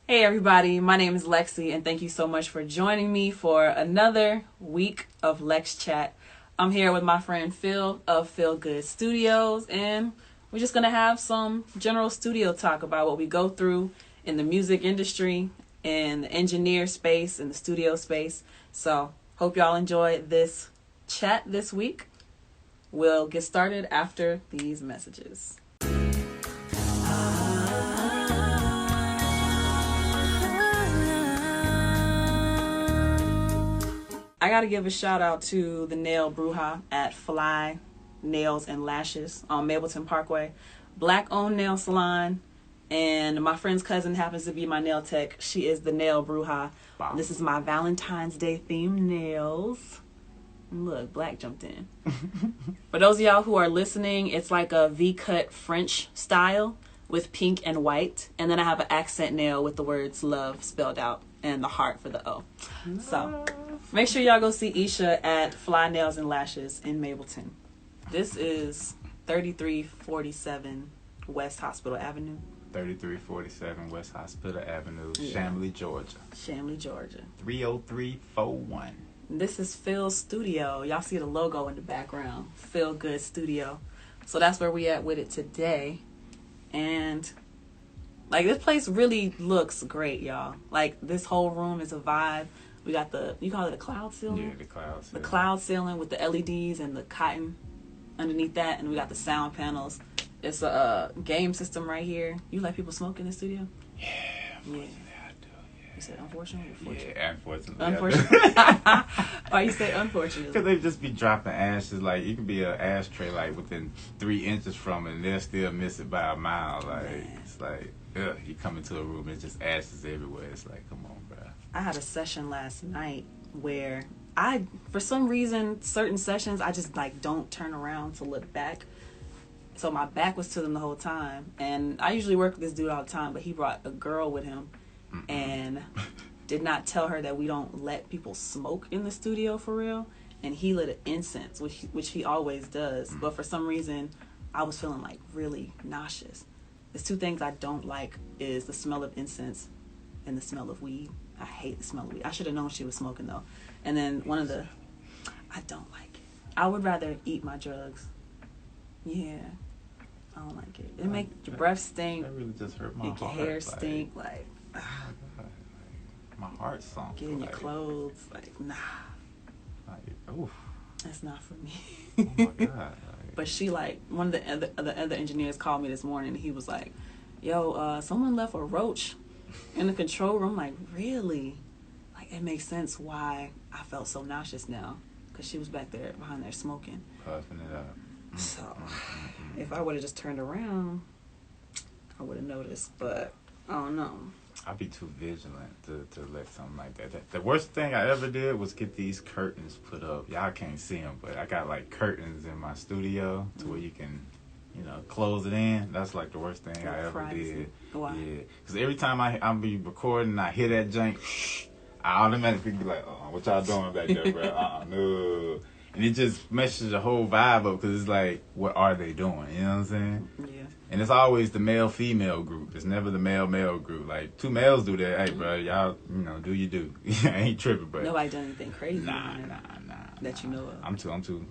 Hey everybody, my name is LexC and thank you so much for joining me for another week of LexChat. I'm here with my friend Phil of Feel Good Studios and we're just going to have some general studio talk about what we go through in the music industry and the engineer space and the studio space. So hope y'all enjoy this chat this week. We'll get started after these messages. I got to give a shout out to the nail bruja at Fly Nails and Lashes on Mableton Parkway. Black owned nail salon. And my friend's cousin happens to be my nail tech. She is the nail bruja. Wow. This is my Valentine's Day themed nails. Look, black jumped in. For those of y'all who are listening, it's like a V-cut French style with pink and white. And then I have an accent nail with the words love spelled out and the heart for the O. So make sure y'all go see Isha at Fly Nails and Lashes in Mableton. This is 3347 West Hospital Avenue. 3347 West Hospital Avenue, Chamblee, Georgia. Chamblee, Georgia. 30341. This is Phil's studio. Y'all see the logo in the background. Feel Good Studio. So that's where we at with it today. And like this place really looks great, y'all. Like this whole room is a vibe. We got you call it a cloud ceiling? Yeah, the cloud ceiling. The cloud ceiling with the LEDs and the cotton underneath that. And we got the sound panels. It's a game system right here. You let people smoke in the studio? Yeah, unfortunately I do, yeah. You said unfortunately or fortunately? Yeah, unfortunately. Unfortunately. Why you say unfortunately? Because they just be dropping ashes. Like, it could be an ashtray, like, within 3 inches from it, and they'll still miss it by a mile. Like, man. It's like, ugh, you come into a room, it's just ashes everywhere. It's like, come on, bro. I had a session last night where for some reason, certain sessions, I just, like, don't turn around to look back. So my back was to them the whole time. And I usually work with this dude all the time, but he brought a girl with him and did not tell her that we don't let people smoke in the studio for real. And he lit an incense, which he always does. But for some reason, I was feeling like really nauseous. There's 2 things I don't like is the smell of incense and the smell of weed. I hate the smell of weed. I should have known she was smoking though. And then I don't like it. I would rather eat my drugs. Yeah. I don't like it. It make your breath stink. That really just hurt my heart. Make your hair stink. Like, my heart sunk. Get in your clothes. Like, nah. Like, oof. That's not for me. Oh my God. Like, but she, like, one of the other engineers called me this morning. And he was like, yo, someone left a roach in the control room. Like, really? Like, it makes sense why I felt so nauseous now. Because she was back there behind there smoking. Puffing it up. So, if I would have just turned around, I would have noticed, but I don't know. I'd be too vigilant to let something like that. The worst thing I ever did was get these curtains put up. Y'all can't see them, but I got like curtains in my studio to where you can, close it in. That's like the worst thing I ever did. Why? Yeah, because every time I'm be recording and I hear that jank, I automatically be like, what y'all doing back there, bro? No. And it just meshes the whole vibe up because it's like, what are they doing? You know what I'm saying? Yeah. And it's always the male-female group. It's never the male-male group. Like, 2 males do that. Hey, bro, y'all, do you do. I ain't tripping, but nobody done anything crazy. Nah. That you know of. I'm too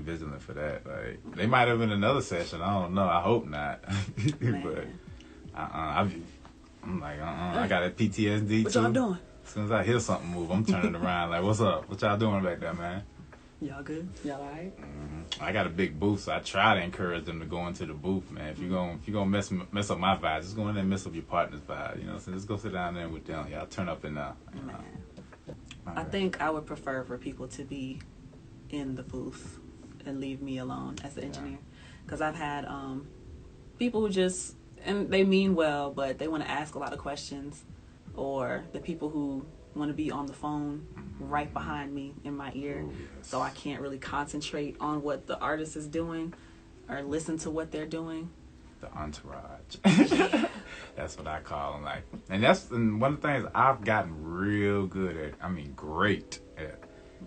vigilant for that. Like, they might have been another session. I don't know. I hope not. But I'm like, I got a PTSD what too. What y'all doing? As soon as I hear something move, I'm turning around like, what's up? What y'all doing back there, man? Y'all good? Y'all all right? I got a big booth, so I try to encourage them to go into the booth, man. If you're gonna mess up my vibe, just go in there and mess up your partner's vibe. So just go sit down there with them. Y'all turn up and Man. I think I would prefer for people to be in the booth and leave me alone as the engineer, because I've had people who just, and they mean well, but they want to ask a lot of questions, or the people who want to be on the phone right behind me in my ear. So I can't really concentrate on what the artist is doing or listen to what they're doing. The entourage. That's what I call them. Like, and one of the things I've gotten real good at, great at,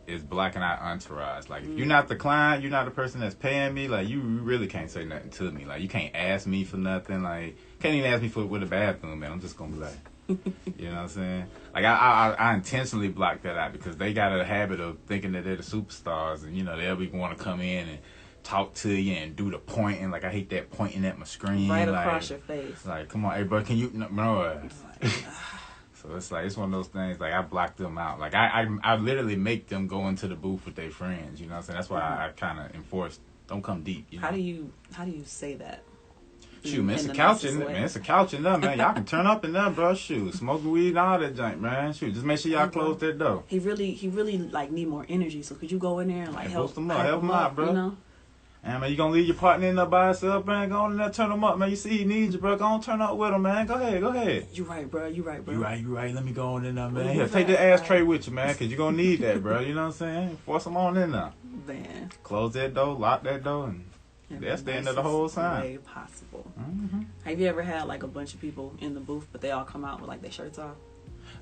is blacking out entourage. Like, if you're not the client, you're not the person that's paying me, like, you really can't say nothing to me. Like, you can't ask me for nothing. Like, Can't even ask me for with the bathroom, man. I'm just gonna be like, you know what I'm saying? Like I intentionally block that out because they got a habit of thinking that they're the superstars, and you know they'll be want to come in and talk to you and do the pointing. Like I hate that pointing at my screen, right like, across your face. Like, come on, hey bro, can you no? So it's like it's one of those things. Like I block them out. Like I literally make them go into the booth with their friends. You know what I'm saying? That's why I kind of enforce don't come deep. You know? How do you say that? Shoot, man, it's a couch in there, man. It's a couch in there, man. Y'all can turn up in there, bro. Shoot, smoking weed and all that junk, man. Shoot, just make sure y'all close that door. He really like need more energy. So could you go in there and like help him out, bro? You know? And man, you gonna leave your partner in there by herself, man? Go on in there, turn him up, man. You see he needs you, bro. Go on, turn up with him, man. Go ahead. You right, bro. You right. Let me go on in there, man. Here, take the ashtray with you, man, because you're gonna need that, bro. You know what I'm saying? Force him on in there. Man. Close that door, lock that door, and that's the end of the whole time. Way possible. Mm-hmm. Have you ever had like a bunch of people in the booth, but they all come out with like their shirts off?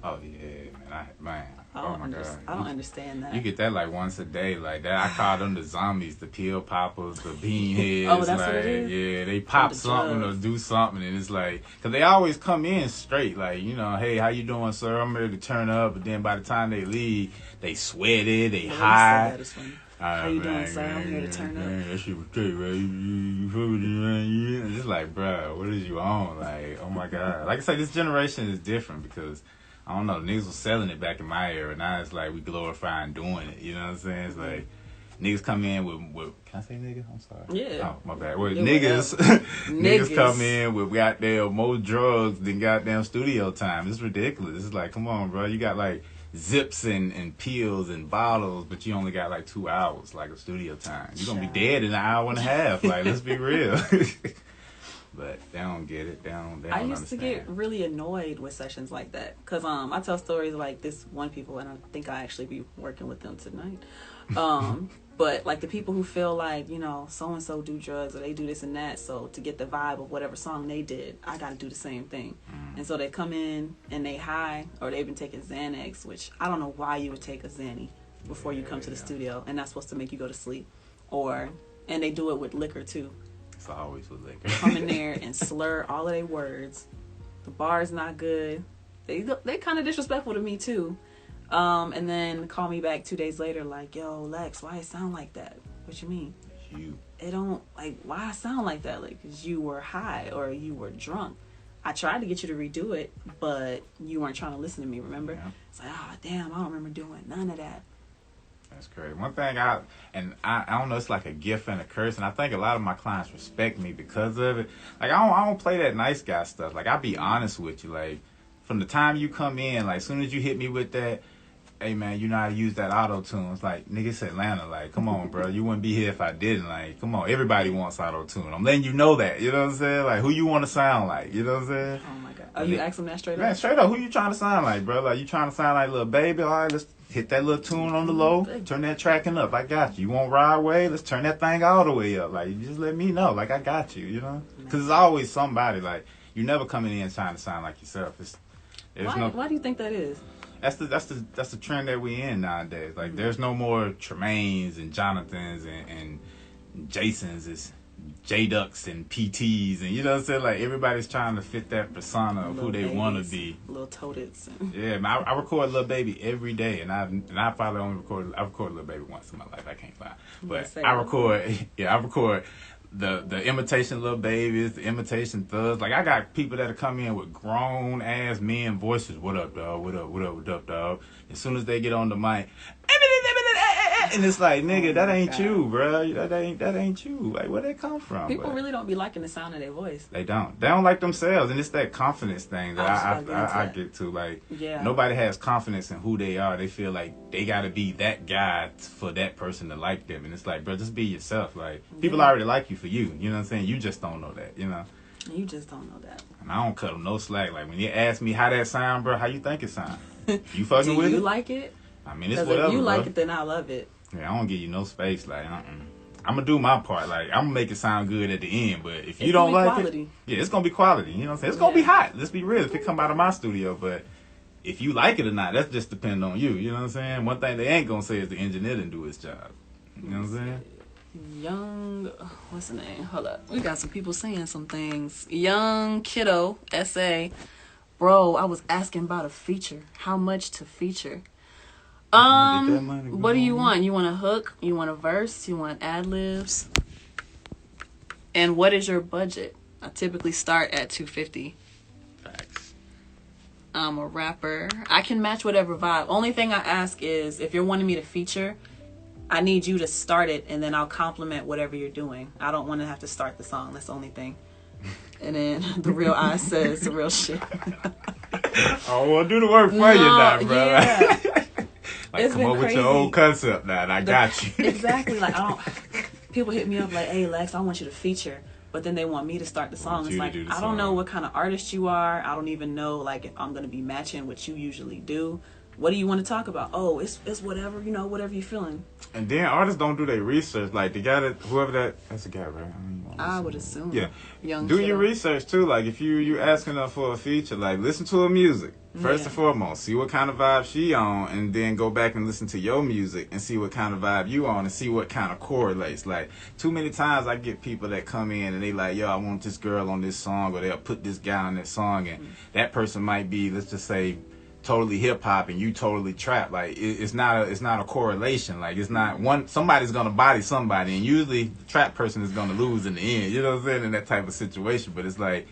Oh yeah, man. Oh my god. I don't understand that. You get that like once a day, like that. I call them the zombies, the pill poppers, the bean heads. Oh, that's like, what it is? Yeah, they pop something or do something, and it's like, cause they always come in straight, like, you know, hey, how you doing, sir? I'm ready to turn up, but then by the time they leave, they sweaty, they high. How you doing, sir? I'm here to turn up. That shit was great, right? You fuck with me, man? It's just like, bro, what is you on? Like, oh my god. Like I say, this generation is different because, I don't know, niggas was selling it back in my era. Now it's like we glorifying doing it. You know what I'm saying? It's like niggas come in with can I say nigga? I'm sorry. Yeah. Oh, my bad. Well, niggas come in with goddamn more drugs than goddamn studio time. It's ridiculous. It's like, come on, bro. You got like zips and pills and bottles, but you only got like 2 hours, like a studio time. You're gonna be dead in an hour and a half. Like, let's be real. But they don't get it. They don't I used understand. to get really annoyed with sessions like that because I tell stories like this one people, and I think I actually be working with them tonight. But like the people who feel like, you know, so and so do drugs or they do this and that, so to get the vibe of whatever song they did, I got to do the same thing. And so they come in and they high, or they've been taking Xanax, which I don't know why you would take a Xanny before you come to the studio, and that's supposed to make you go to sleep. And they do it with liquor too. It's always with liquor. Come in there and slur all of their words. The bar's not good. They kind of disrespectful to me too. And then call me back 2 days later like, yo, Lex, why it sound like that? What you mean? It don't, like, why I sound like that? Like, 'cause you were high or you were drunk. I tried to get you to redo it, but you weren't trying to listen to me, remember? Yeah. It's like, oh, damn, I don't remember doing none of that. That's crazy. One thing I don't know, it's like a gift and a curse, and I think a lot of my clients respect me because of it. Like, I don't play that nice guy stuff. Like, I'll be honest with you. Like, from the time you come in, like, as soon as you hit me with that, hey, man, you know how to use that Autotune. It's like, nigga, it's Atlanta. Like, come on, bro. You wouldn't be here if I didn't. Like, come on. Everybody wants Autotune. I'm letting you know that. You know what I'm saying? Like, who you want to sound like? You know what I'm saying? Oh, my God. Oh, you ask them that straight up? Man, straight up. Who you trying to sound like, bro? Like, you trying to sound like Lil Baby? All right, let's hit that little tune on the low. Turn that tracking up. I got you. You want Ride Way? Let's turn that thing all the way up. Like, you just let me know. Like, I got you, you know? Because there's always somebody. Like, you never coming in trying to sound like yourself. Why do you think that is? That's the trend that we in nowadays. Like, there's no more Tremaines and Jonathans and Jasons. It's J-Ducks and PTs, and you know what I'm saying? Like, everybody's trying to fit that persona of who they want to be. Little toadets. Yeah, man, I record Lil Baby every day, and I probably only record Lil Baby once in my life. I can't lie, but I record the imitation Lil Babies, the imitation Thugs. Like, I got people that'll come in with grown ass men voices. What up, dog? What up, dog? As soon as they get on the mic, and it's like, nigga, that ain't you, bro. That ain't you. Like, where they come from? People really don't be liking the sound of their voice. They don't like themselves, and it's that confidence thing that I get to. Like, nobody has confidence in who they are. They feel like they got to be that guy for that person to like them, and it's like, bro, just be yourself. Like, people already like you for you. You know what I'm saying? You just don't know that. You know. You just don't know that. And I don't cut them no slack. Like, when you ask me how that sound, bro, how you think it sound? You fucking with it? Do you like it? I mean, it's whatever. If you like bro. it, then I love it. Yeah, I don't give you no space. Like, I'm gonna do my part. Like, I'm gonna make it sound good at the end. But if you don't like quality. It, it's gonna be quality. You know what I'm saying? It's gonna be hot. Let's be real. If it come out of my studio, but if you like it or not, that's just depend on you. You know what I'm saying? One thing they ain't gonna say is the engineer didn't do his job. You know what I'm saying? Young, what's the name? Hold up. We got some people saying some things. Young Kiddo, SA. Bro, I was asking about a feature. How much to feature? What do you want? You want a hook? You want a verse? You want ad-libs? And what is your budget? I typically start at $250. Facts. I'm a rapper. I can match whatever vibe. Only thing I ask is if you're wanting me to feature, I need you to start it and then I'll compliment whatever you're doing. I don't want to have to start the song. That's the only thing. And then the real I says the real shit. I want to do the work for you now, bro. Yeah. Like, come up with your own concept now, and I got you. Exactly. Like, people hit me up like, hey, Lex, I want you to feature. But then they want me to start the song. It's like, I don't know what kind of artist you are. I don't even know, like, if I'm going to be matching what you usually do. What do you want to talk about? Oh, it's whatever, whatever you're feeling. And then artists don't do their research. Like, the guy that's a guy, right? I would assume. Yeah. Young do kiddo. your research, too. Like, if you asking her for a feature, like, listen to her music. First and foremost, see what kind of vibe she on, and then go back and listen to your music and see what kind of vibe you on and see what kind of correlates. Like, too many times I get people that come in and they like, yo, I want this girl on this song, or they'll put this guy on that song, and that person might be, let's just say, totally hip hop and you totally trap. Like, it's not a correlation. Like, it's not somebody's gonna body somebody, and usually the trap person is gonna lose in the end. You know what I'm saying? In that type of situation. But it's like,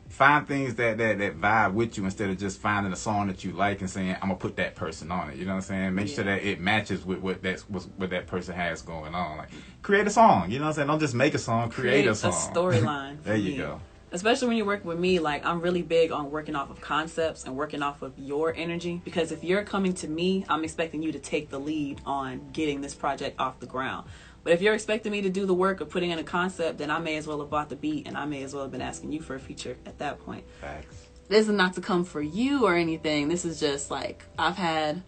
find things that vibe with you instead of just finding a song that you like and saying, I'm gonna put that person on it. You know what I'm saying? Make sure that it matches with what that person has going on. Like, create a song. You know what I'm saying? Don't just make a song, create a song. A storyline. There you go. Especially when you're working with me, like, I'm really big on working off of concepts and working off of your energy. Because if you're coming to me, I'm expecting you to take the lead on getting this project off the ground. But if you're expecting me to do the work of putting in a concept, then I may as well have bought the beat and I may as well have been asking you for a feature at that point. Facts. This is not to come for you or anything. This is just like, I've had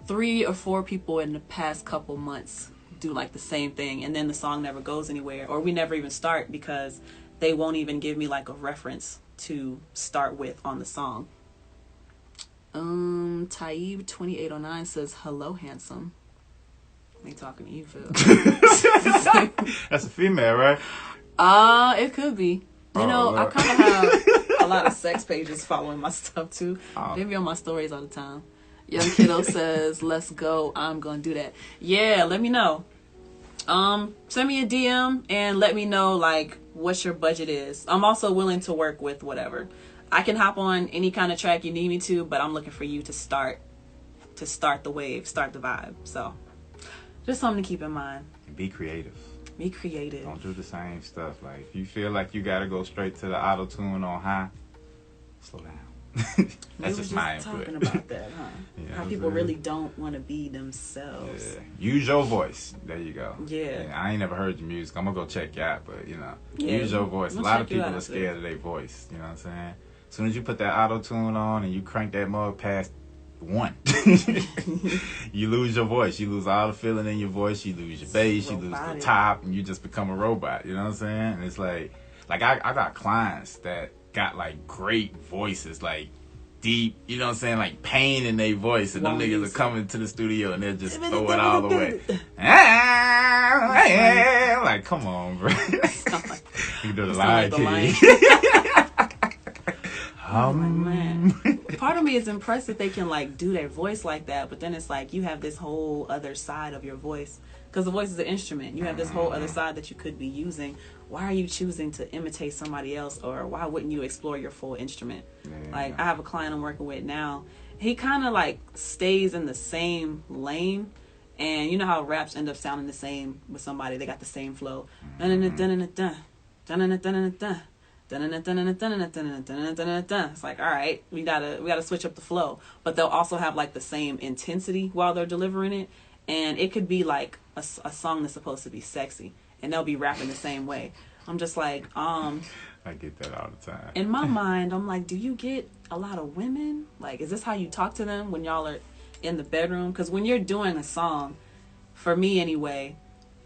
3 or 4 people in the past couple months do like the same thing, and then the song never goes anywhere, or we never even start because they won't even give me like a reference to start with on the song. Taib 2809 says, hello, handsome. Ain't talking to you, Phil. That's a female, right? It could be. I kind of have a lot of sex pages following my stuff too. They be on my stories all the time. Young Kiddo says, let's go. I'm gonna do that. Yeah, let me know. Send me a DM and let me know like what your budget is. I'm also willing to work with whatever. I can hop on any kind of track you need me to, but I'm looking for you to start the wave, start the vibe. So just something to keep in mind. Be creative. Be creative. Don't do the same stuff. Like, if you feel like you gotta go straight to the Autotune on high, slow down. That's just my input. Talking about that, huh? Yeah, how people really don't want to be themselves. Yeah. Use your voice. There you go. Yeah. I ain't never heard your music. I'm gonna go check you out, but use your voice. A lot of people are scared of their voice. You know what I'm saying? As soon as you put that Autotune on and you crank that mug past 1, you lose your voice. You lose all the feeling in your voice. You lose your bass. You lose the top, and you just become a robot. You know what I'm saying? And it's like I got clients that got like great voices, like deep, you know what I'm saying, like pain in their voice, and them niggas are coming to the studio and they'll just throw it all away. Like, come on, bro. You do the Lion King. Man. Part of me is impressed that they can like do their voice like that, but then it's like you have this whole other side of your voice, because the voice is an instrument. You have this whole other side that you could be using. Why are you choosing to imitate somebody else, or why wouldn't you explore your full instrument? Like, I have a client I'm working with now. He kind of like stays in the same lane, and you know how raps end up sounding the same with somebody. They got the same flow. It's like, all right, we gotta switch up the flow, but they'll also have like the same intensity while they're delivering it, and it could be like a song that's supposed to be sexy, and they'll be rapping the same way. I'm just like, I get that all the time. In my mind, I'm like, do you get a lot of women? Like, is this how you talk to them when y'all are in the bedroom? Because when you're doing a song, for me anyway,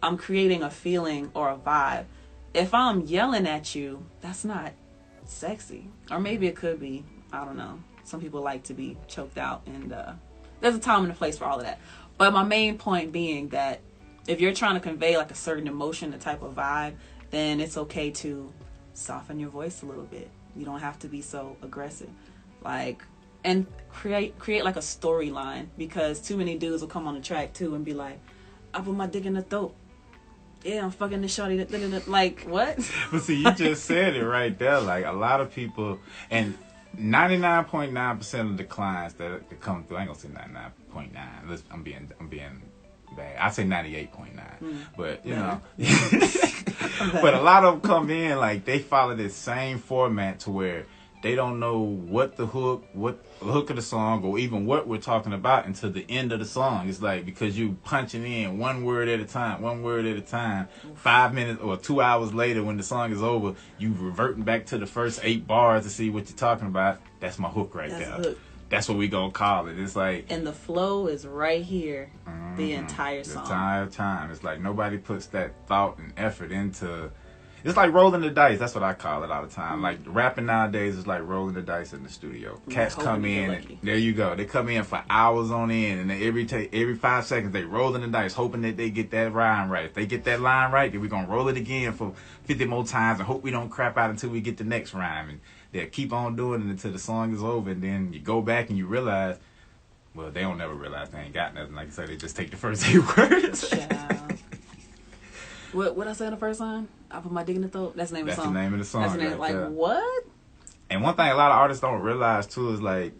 I'm creating a feeling or a vibe. If I'm yelling at you, that's not sexy. Or maybe it could be. I don't know. Some people like to be choked out, and there's a time and a place for all of that. But my main point being that if you're trying to convey like a certain emotion, a type of vibe, then it's okay to soften your voice a little bit. You don't have to be so aggressive. Like, and create like a storyline, because too many dudes will come on the track too and be like, I put my dick in the throat. Yeah, I'm fucking the shorty. Like, what? But see, you just said it right there. Like, a lot of people, and 99.9% of the clients that come through, I ain't gonna say 99.9. I'm being bad. I say 98.9. But you know, but a lot of them come in like they follow this same format to where they don't know what the hook of the song, or even what we're talking about until the end of the song. It's like, because you punching in one word at a time, 5 minutes or 2 hours later when the song is over, you reverting back to the first 8 bars to see what you're talking about. That's my hook right there. Hook. That's what we gonna call it. It's like, and the flow is right here, the entire song. The entire time. It's like nobody puts that thought and effort into. It's like rolling the dice. That's what I call it all the time. Like, rapping nowadays is like rolling the dice in the studio. Cats come in, and there you go. They come in for hours on end, and every 5 seconds they rolling the dice, hoping that they get that rhyme right. If they get that line right, then we're gonna roll it again for 50 more times and hope we don't crap out until we get the next rhyme. And they'll keep on doing it until the song is over, and then you go back and you realize, well, they don't never realize they ain't got nothing. Like I said, they just take the first 8 words. What I say in the first line? I put my dick in the throat. That's the name of the song. That's the name of the song. That's the name. Like, what? And one thing a lot of artists don't realize too is, like,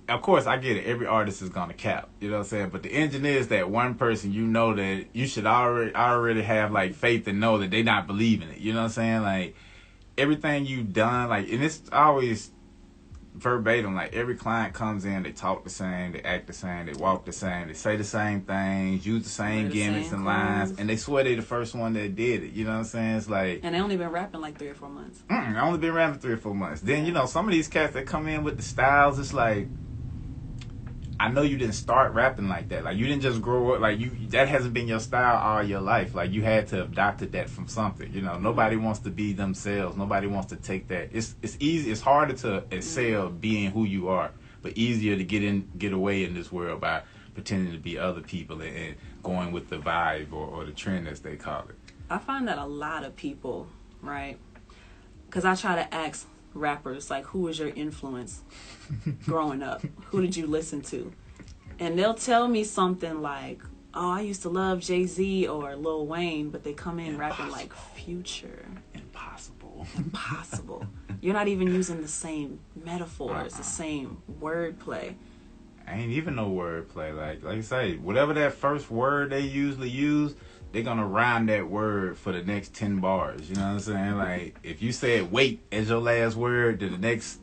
of course I get it, every artist is gonna cap, you know what I'm saying? But the engineer is that one person, you know, that you should already have like faith and know that they not believing it. You know what I'm saying? Like, everything you've done, like, and it's always verbatim. Like, every client comes in, they talk the same, they act the same, they walk the same, they say the same things, use the same gimmicks and lines, and they swear they the first one that did it. You know what I'm saying? It's like, and they only been rapping like 3 or 4 months. I only been rapping 3 or 4 months. Then, you know, some of these cats that come in with the styles, it's like, I know you didn't start rapping like that. Like, you didn't just grow up, like, that hasn't been your style all your life. Like, you had to have adopted that from something. You know, nobody wants to be themselves. Nobody wants to take that. It's easy. It's harder to excel being who you are, but easier to get away in this world by pretending to be other people and going with the vibe or the trend, as they call it. I find that a lot of people, right? Because I try to ask rappers, like, who was your influence growing up? Who did you listen to? And they'll tell me something like, oh, I used to love Jay-Z or Lil Wayne, but they come in rapping like Future. Impossible. You're not even using the same metaphors, the same wordplay. Ain't even no wordplay. Like I say, whatever that first word they usually use, they're gonna rhyme that word for the next 10 bars. You know what I'm saying? Like, if you said wait as your last word, then the next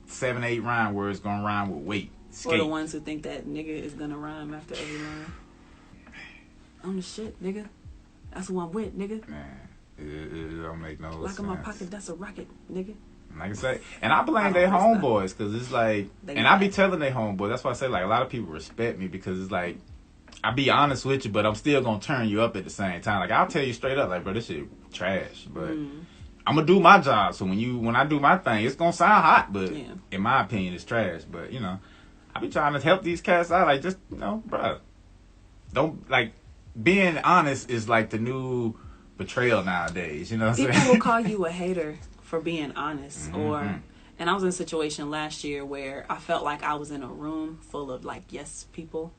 7, 8 rhyme words gonna rhyme with wait. Skate. Or the ones who think that nigga is gonna rhyme after every line. I'm the shit, nigga. That's who I'm with, nigga. Man, it don't make no sense. Lock in my pocket, that's a rocket, nigga. Like I say, and I blame their homeboys, because it's like, and I be telling their homeboys, that's why I say, like, a lot of people respect me, because it's like, I be honest with you, but I'm still gonna turn you up at the same time. Like, I'll tell you straight up, like, bro, this shit trash, but I'm gonna do my job. So when I do my thing, it's gonna sound hot, but in my opinion, it's trash. But, you know, I be trying to help these cats out. Like, just, you know, bro, don't, like, being honest is like the new betrayal nowadays. You know what I'm saying? People will call you a hater for being honest, and I was in a situation last year where I felt like I was in a room full of, like, yes people,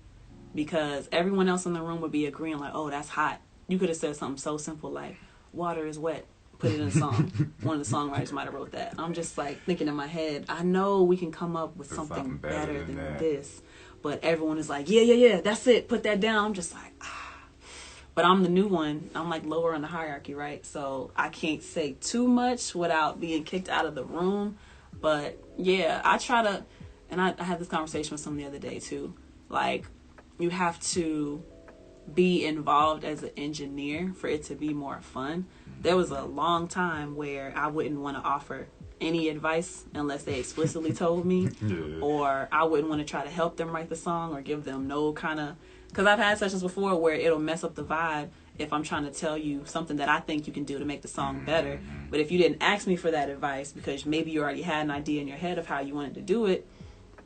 because everyone else in the room would be agreeing, like, oh, that's hot. You could have said something so simple like, water is wet, put it in a song. One of the songwriters might have wrote that. I'm just, like, thinking in my head, I know we can come up with something better than this, but everyone is like, yeah, that's it, put that down. I'm just like, But I'm the new one. I'm, like, lower in the hierarchy, right? So I can't say too much without being kicked out of the room. But, yeah, I try to, and I had this conversation with someone the other day, too. Like, you have to be involved as an engineer for it to be more fun. There was a long time where I wouldn't want to offer any advice unless they explicitly told me. Or I wouldn't want to try to help them write the song or give them no kind of... Because I've had sessions before where it'll mess up the vibe if I'm trying to tell you something that I think you can do to make the song better. But if you didn't ask me for that advice because maybe you already had an idea in your head of how you wanted to do it,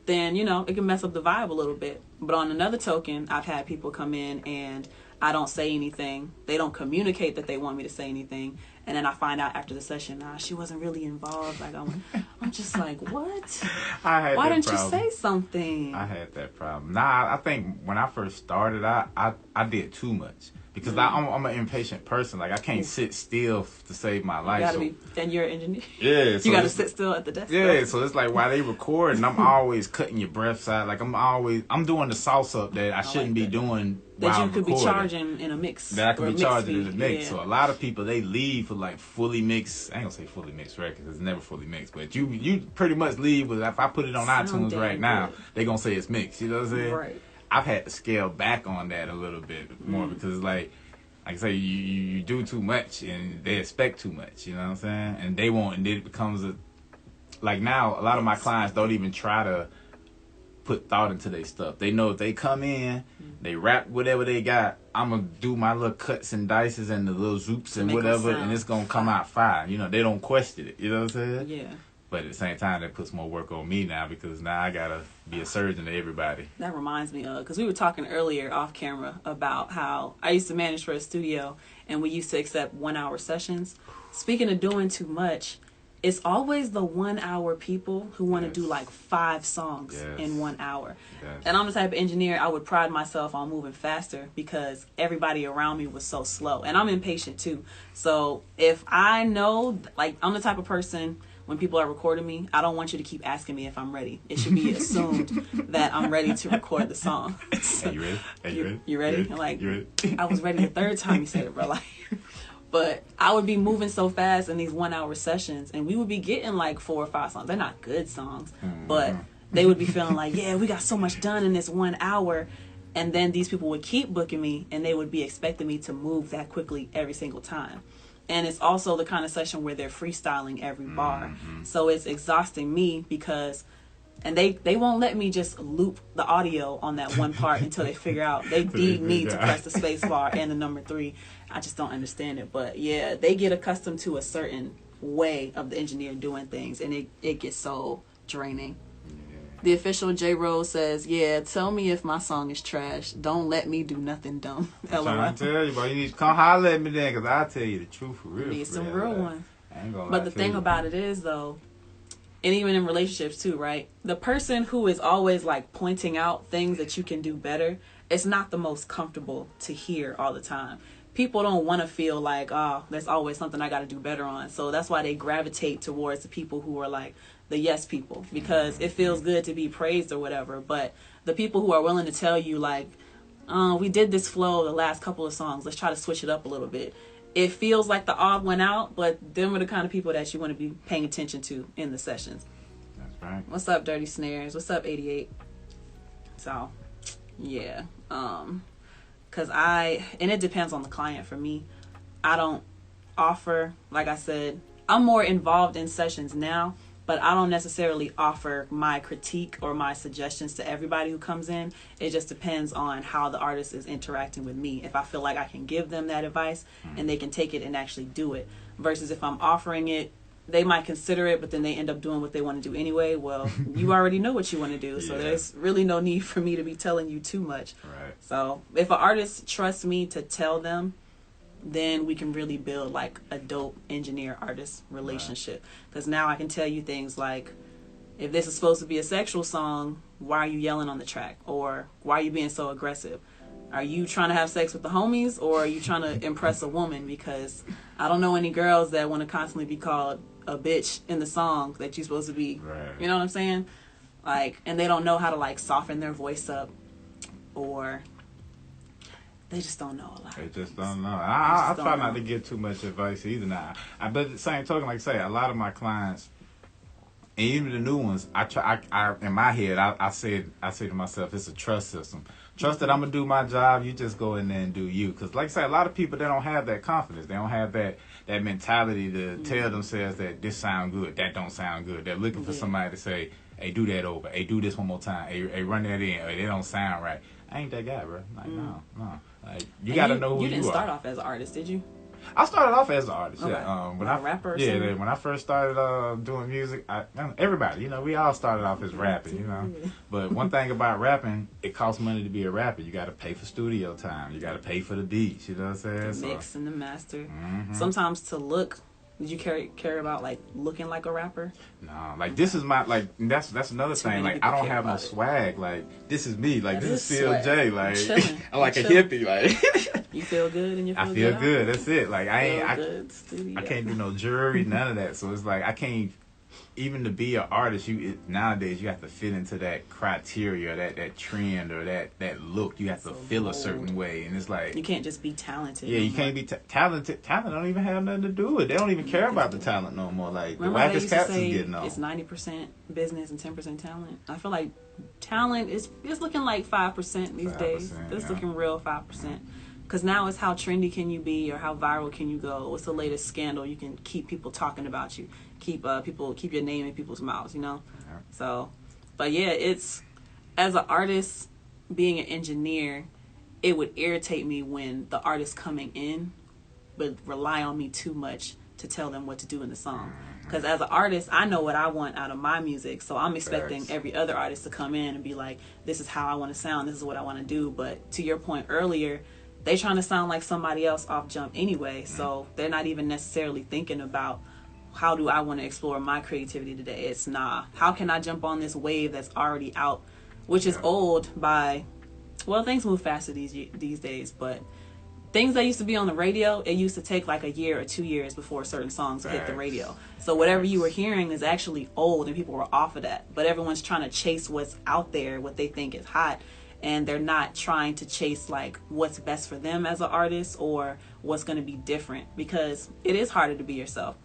then, you know, it can mess up the vibe a little bit. But on another token, I've had people come in and I don't say anything. They don't communicate that they want me to say anything. And then I find out after the session, she wasn't really involved. Like, I'm just like, what? Why didn't you say something? I had that problem. Nah, I think when I first started, I did too much. Because I'm an impatient person. Like, I can't sit still to save my life. You gotta be, and you're an engineer. Yeah. So you gotta sit still at the desk. Yeah, though. So it's like while they recording, I'm always cutting your breaths out. Like, I'm doing the sauce up that I shouldn't be doing that while you I'm could recording. be charging in a mix. That I could be charging in a mix. Yeah. So a lot of people, they leave for like fully mixed. I ain't gonna say fully mixed records. It's never fully mixed. But you pretty much leave with, if I put it on iTunes right now, they gonna say it's mixed. You know what I'm saying? Right. I've had to scale back on that a little bit more because like I say, you do too much and they expect too much, you know what I'm saying? And they won't, and it becomes like now, a lot of my clients don't even try to put thought into their stuff. They know if they come in, they rap whatever they got, I'm going to do my little cuts and dices and the little zoops and whatever, and it's going to come out fine. You know, they don't question it, you know what I'm saying? Yeah. But at the same time, that puts more work on me now because now I got to be a surgeon to everybody. That reminds me of, because we were talking earlier off camera about how I used to manage for a studio and we used to accept 1 hour sessions. Speaking of doing too much, it's always the 1 hour people who want to do like 5 songs in 1 hour. Yes. And I'm the type of engineer, I would pride myself on moving faster because everybody around me was so slow. And I'm impatient too. So if I know, like, I'm the type of person, when people are recording me, I don't want you to keep asking me if I'm ready. It should be assumed that I'm ready to record the song. So, you ready? You ready? I'm like, you ready? I was ready the third time you said it, bro. Like, but I would be moving so fast in these 1 hour sessions, and we would be getting like 4 or 5 songs. They're not good songs, but they would be feeling like, yeah, we got so much done in this 1 hour. And then these people would keep booking me, and they would be expecting me to move that quickly every single time. And it's also the kind of session where they're freestyling every bar. So it's exhausting me because, and they won't let me just loop the audio on that one part until they figure out they need to press the space bar and the number 3. I just don't understand it. But yeah, they get accustomed to a certain way of the engineer doing things, and it gets so draining. The official J Rose says, yeah, tell me if my song is trash. Don't let me do nothing dumb. I'm trying to tell you, but you need to come holler at me then, because I'll tell you the truth for real. You need some real ones. But the thing about it is, though, and even in relationships too, right? The person who is always like pointing out things that you can do better, it's not the most comfortable to hear all the time. People don't want to feel like, oh, there's always something I got to do better on. So that's why they gravitate towards the people who are like the yes people, because it feels good to be praised or whatever. But the people who are willing to tell you like, we did this flow the last couple of songs, let's try to switch it up a little bit. It feels like the odd went out, but them are the kind of people that you want to be paying attention to in the sessions. That's right. What's up, Dirty Snares? What's up, 88? So, yeah. Because and it depends on the client for me. I don't offer, like I said, I'm more involved in sessions now, but I don't necessarily offer my critique or my suggestions to everybody who comes in. It just depends on how the artist is interacting with me. If I feel like I can give them that advice and they can take it and actually do it, versus if I'm offering it, they might consider it, but then they end up doing what they want to do anyway. Well, you already know what you want to do, so there's really no need for me to be telling you too much. Right. So if an artist trusts me to tell them, then we can really build like a dope engineer-artist relationship. Because now I can tell you things like, if this is supposed to be a sexual song, why are you yelling on the track? Or why are you being so aggressive? Are you trying to have sex with the homies, or are you trying to impress a woman? Because I don't know any girls that want to constantly be called a bitch in the song that you're supposed to be. Right. You know what I'm saying? Like, and they don't know how to like soften their voice up, or they just don't know a lot. They just don't know. I try not to give too much advice either now. But at the same token, like I say, a lot of my clients, and even the new ones, I in my head, I say to myself, it's a trust system. Trust that I'm going to do my job. You just go in there and do you. Because like I say, a lot of people, they don't have that confidence. They don't have that mentality to tell themselves that this sound good, that don't sound good. They're looking for somebody to say, hey, do that over. Hey, do this one more time. Hey, run that in. Hey, they don't sound right. I ain't that guy, bro. Like, no. Like, you got to know who you are. You didn't start off as an artist, did you? I started off as an artist. Okay. Yeah. When a rapper. When I first started doing music, everybody, you know, we all started off as rapping, you know. But one thing about rapping, it costs money to be a rapper. You got to pay for studio time. You got to pay for the beats. You know what I'm saying? The mix and the master. Mm-hmm. Sometimes to look. Did you care about like looking like a rapper? No, like this is my that's another thing. Like I don't have no swag. Like this is me. Like this is Phil J. Like I'm like a hippie. Like you feel good and you feel I feel good. Good. That's it. Like I I can't do no jewelry, none of that. So it's like I can't even to be an artist. Nowadays you have to fit into that criteria, that trend or that look. You have to feel a certain way, and it's like you can't just be talented. Yeah, you can't be talented. Talent don't even have nothing to do with it. They don't even care about the talent no more. Like the wackest cats is getting on. It's 90% business and 10% talent. I feel like talent is looking like 5% these days. It's looking real 5%. Because now it's how trendy can you be or how viral can you go? What's the latest scandal you can keep people talking about you? Keep your name in people's mouths, you know? Yeah. So, but yeah, it's, as an artist, being an engineer, it would irritate me when the artist coming in would rely on me too much to tell them what to do in the song. Because as an artist, I know what I want out of my music, so I'm expecting every other artist to come in and be like, this is how I want to sound, this is what I want to do. But to your point earlier, they trying to sound like somebody else off jump anyway, so they're not even necessarily thinking about how do I want to explore my creativity today. It's how can I jump on this wave that's already out, which is old by, well, things move faster these days, but things that used to be on the radio, it used to take like a year or 2 years before certain songs would hit the radio. So whatever you were hearing is actually old and people were off of that, but everyone's trying to chase what's out there, what they think is hot. And they're not trying to chase like what's best for them as an artist or what's going to be different, because it is harder to be yourself.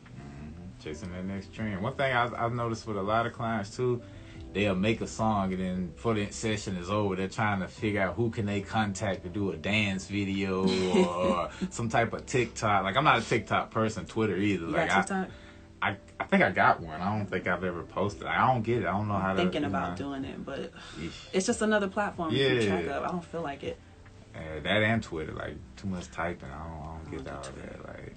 Chasing that next trend. One thing I've noticed with a lot of clients too, they'll make a song and then before the session is over, they're trying to figure out who can they contact to do a dance video or some type of TikTok. Like I'm not a TikTok person, Twitter either. You like got TikTok? I think I got one. I don't think I've ever posted. I don't get it. I don't know how to. Thinking about doing it, but it's just another platform to keep track of. I don't feel like it. That and Twitter, like too much typing. I don't get all that. Like,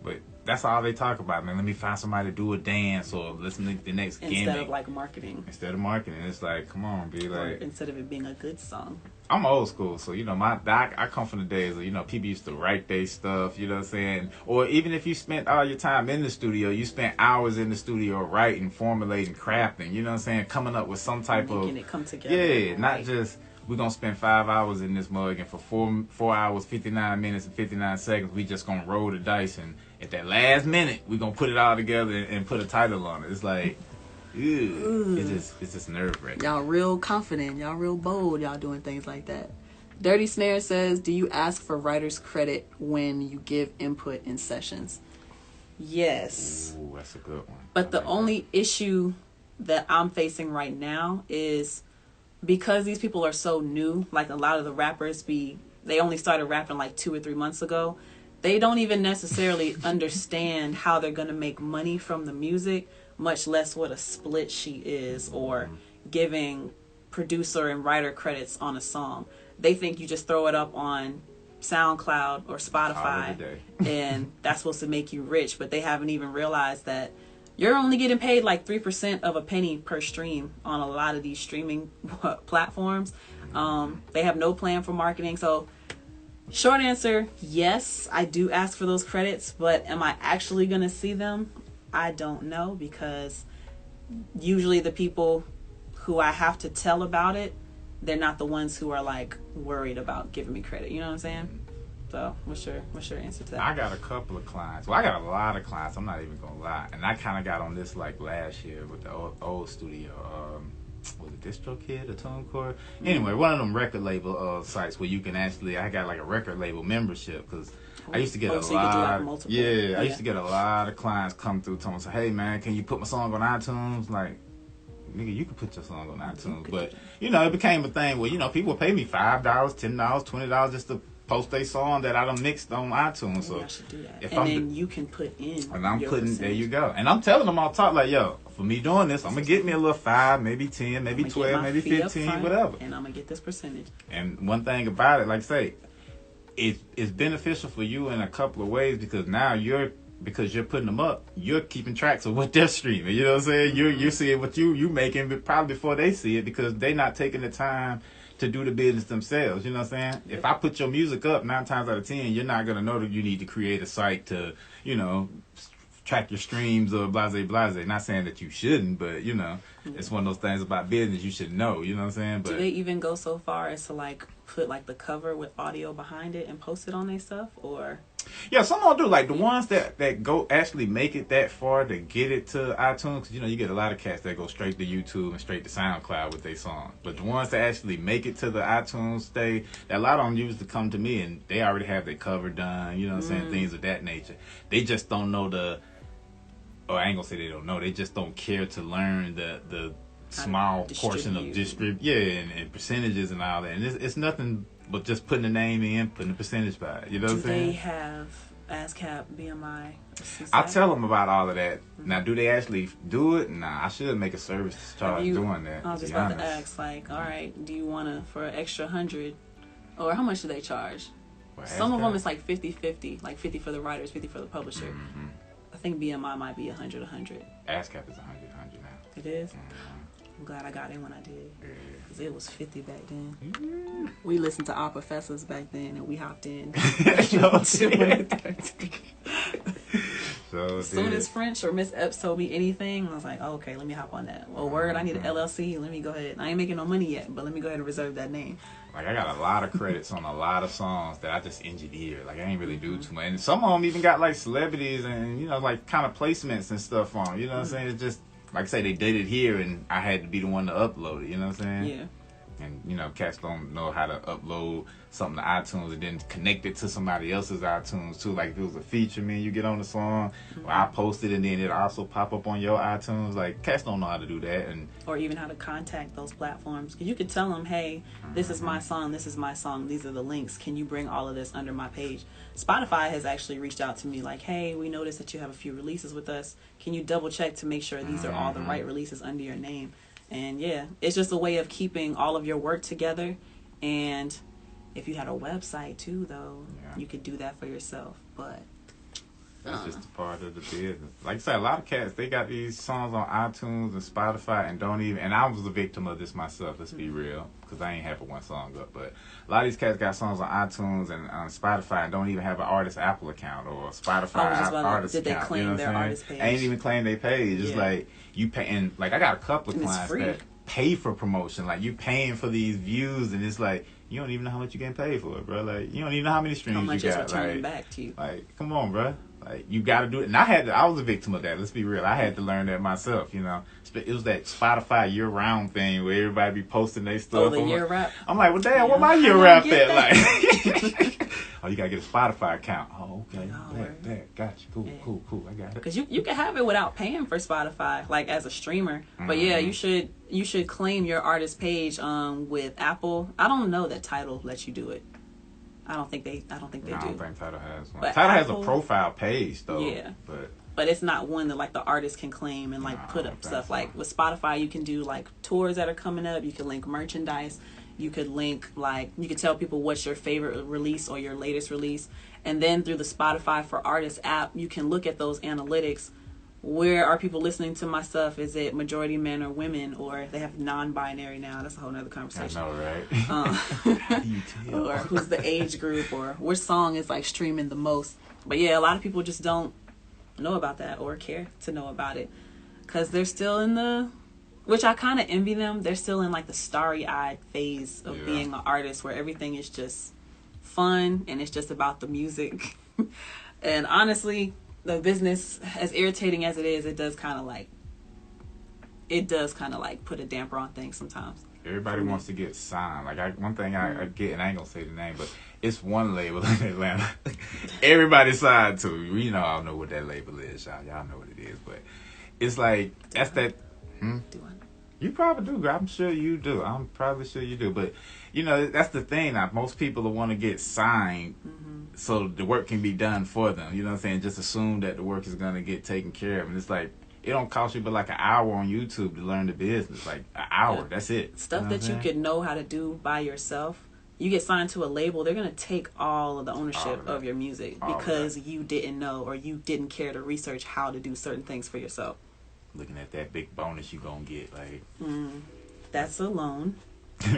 but that's all they talk about, man. Let me find somebody to do a dance or let's make the next gimmick. Instead of like marketing. Instead of marketing, it's like, come on, be like. Or instead of it being a good song. I'm old school, so you know I come from the days of, you know, people used to write their stuff, you know what I'm saying? Or even if you spent all your time in the studio, you spent hours in the studio writing, formulating, crafting, you know what I'm saying? Coming up with some type of making it come together. Yeah, not just we're gonna spend 5 hours in this mug and for 4 hours, 59 minutes and 59 seconds, we just gonna roll the dice and at that last minute we're gonna put it all together and put a title on it. It's like it's just nerve-wracking. Y'all real confident. Y'all real bold. Y'all doing things like that. Dirty Snare says, do you ask for writer's credit when you give input in sessions? Yes. Ooh, that's a good one. But the only issue that I'm facing right now is because these people are so new, like a lot of the rappers they only started rapping like 2 or 3 months ago. They don't even necessarily understand how they're going to make money from the music, much less what a split sheet is or giving producer and writer credits on a song. They think you just throw it up on SoundCloud or Spotify and that's supposed to make you rich, but they haven't even realized that you're only getting paid like 3% of a penny per stream on a lot of these streaming platforms. They have no plan for marketing. So short answer, yes, I do ask for those credits, but am I actually going to see them? I don't know, because usually the people who I have to tell about it, they're not the ones who are like worried about giving me credit. You know what I'm saying? So what's your answer to that? I got a couple of clients. Well, I got a lot of clients. I'm not even gonna lie. And I kind of got on this like last year with the old studio. Was it DistroKid or TuneCore? Anyway, one of them record label sites where you can actually. I got like a record label membership because I used to get a lot. I used to get a lot of clients come through to me and say, "Hey man, can you put my song on iTunes?" Like, nigga, you can put your song on iTunes, but you know, it became a thing where, you know, people would pay me $5, $10, $20 just to post a song that I done mixed on iTunes. So I should do that. Then you can put in. And I'm putting percentage. There you go. And I'm telling them all top like, yo, for me doing this, I'm gonna get me a little 5, maybe 10, maybe 12, maybe 15, whatever. And I'm gonna get this percentage. And one thing about it, like I say, it's beneficial for you in a couple of ways because now because you're putting them up, you're keeping tracks of what they're streaming. You know what I'm saying? You're seeing what you making, but probably before they see it because they're not taking the time to do the business themselves. You know what I'm saying? If I put your music up 9 times out of 10, you're not gonna know that you need to create a site to, track your streams or blase. Not saying that you shouldn't, but it's one of those things about business you should know. You know what I'm saying? But do they even go so far as to like put like the cover with audio behind it and post it on their stuff, or? Yeah, some of them do. Like the ones that go actually make it that far to get it to iTunes, because you get a lot of cats that go straight to YouTube and straight to SoundCloud with their songs. But the ones that actually make it to the iTunes a lot of them used to come to me and they already have their cover done. You know what I'm saying? Things of that nature. They just don't know I ain't gonna say they don't know. They just don't care to learn the small portion of and percentages and all that. And it's nothing but just putting the name in, putting the percentage by it. You know what I'm saying? Do they have ASCAP, BMI? I tell them about all of that. Now, do they actually do it? Nah, I should make a service charge doing that. I was just about to ask, like, all right, do you want to, for an extra 100, or how much do they charge? Some of them it's like 50-50, like 50 for the writers, 50 for the publisher. Mm-hmm. I think BMI might be 100. ASCAP is 100 now. It is? Mm-hmm. I'm glad I got in when I did. Because it was 50 back then. We listened to our professors back then and we hopped in. So as soon as French or Miss Epps told me anything, I was like, oh, okay, let me hop on that. Well, word, I need an LLC. Let me go ahead. I ain't making no money yet, but let me go ahead and reserve that name. Like, I got a lot of credits on a lot of songs that I just engineered. Like, I ain't really do too much. And some of them even got, like, celebrities and, like, kind of placements and stuff on them. You know what I'm saying? It's just, like I say, they did it here, and I had to be the one to upload it. You know what I'm saying? Yeah. And, cats don't know how to upload something to iTunes and then connect it to somebody else's iTunes, too. Like, if it was a feature, you get on the song, or I post it, and then it also pop up on your iTunes. Like, cats don't know how to do that. Or even how to contact those platforms. Because you could tell them, hey, this is my song, these are the links. Can you bring all of this under my page? Spotify has actually reached out to me like, hey, we noticed that you have a few releases with us. Can you double check to make sure these are all the right releases under your name? And yeah, it's just a way of keeping all of your work together. And if you had a website too, though, you could do that for yourself. But that's just a part of the business. Like I said, a lot of cats, they got these songs on iTunes and Spotify and don't even, and I was a victim of this myself, let's be real, because I ain't have one song up, but a lot of these cats got songs on iTunes and on Spotify and don't even have an artist Apple account or a Spotify artist account. Did they claim their artist page? I ain't even claim their page. It's like, you pay, and like I got a couple of clients that pay for promotion. Like, you paying for these views, and it's like, you don't even know how much you getting paid for it, bro. Like, you don't even know how many streams you got. How much is returning back to you? Like, come on, bro. Like, you got to do it. And I was a victim of that. Let's be real. I had to learn that myself, It was that Spotify year-round thing where everybody be posting their stuff. Oh, the year wrap? I'm like, well, damn, what my year wrap at? Like, oh, you got to get a Spotify account. Oh, okay. That. Gotcha. Cool. I got it. Because you can have it without paying for Spotify, like, as a streamer. But, yeah, you should claim your artist page with Apple. I don't know that Tidal lets you do it. I don't think they do. I don't think Tidal has one. But Tidal has a profile page, though. Yeah. But it's not one that, like, the artist can claim and, like, put up stuff. So. Like, with Spotify, you can do, like, tours that are coming up. You can link merchandise. You could link, like, you could tell people what's your favorite release or your latest release. And then through the Spotify for Artists app, you can look at those analytics. Where are people listening to my stuff? Is it majority men or women? Or they have non-binary now. That's a whole nother conversation. I know, right? How do you tell? Or who's the age group? Or which song is, like, streaming the most? But, yeah, a lot of people just don't know about that or care to know about it. Because they're still which I kind of envy them. They're still in, like, the starry-eyed phase of being an artist where everything is just fun and it's just about the music. And honestly, the business, as irritating as it is, it does kind of like put a damper on things sometimes. Everybody wants to get signed. Like, one thing I get, and I ain't gonna say the name, but it's one label in Atlanta. Everybody signed to. I don't know what that label is, y'all. Y'all know what it is, but it's like that's that. Do I? You probably do. I'm sure you do. I'm probably sure you do. But that's the thing. Now, most people will want to get signed. So the work can be done for them. You know what I'm saying? Just assume that the work is going to get taken care of. And it's like, it don't cost you but like an hour on YouTube to learn the business. Like, an hour. That's it. Stuff that you could know how to do by yourself. you get signed to a label, they're going to take all of the ownership of your music because you didn't know or you didn't care to research how to do certain things for yourself. Looking at that big bonus you gonna get, like that's a loan.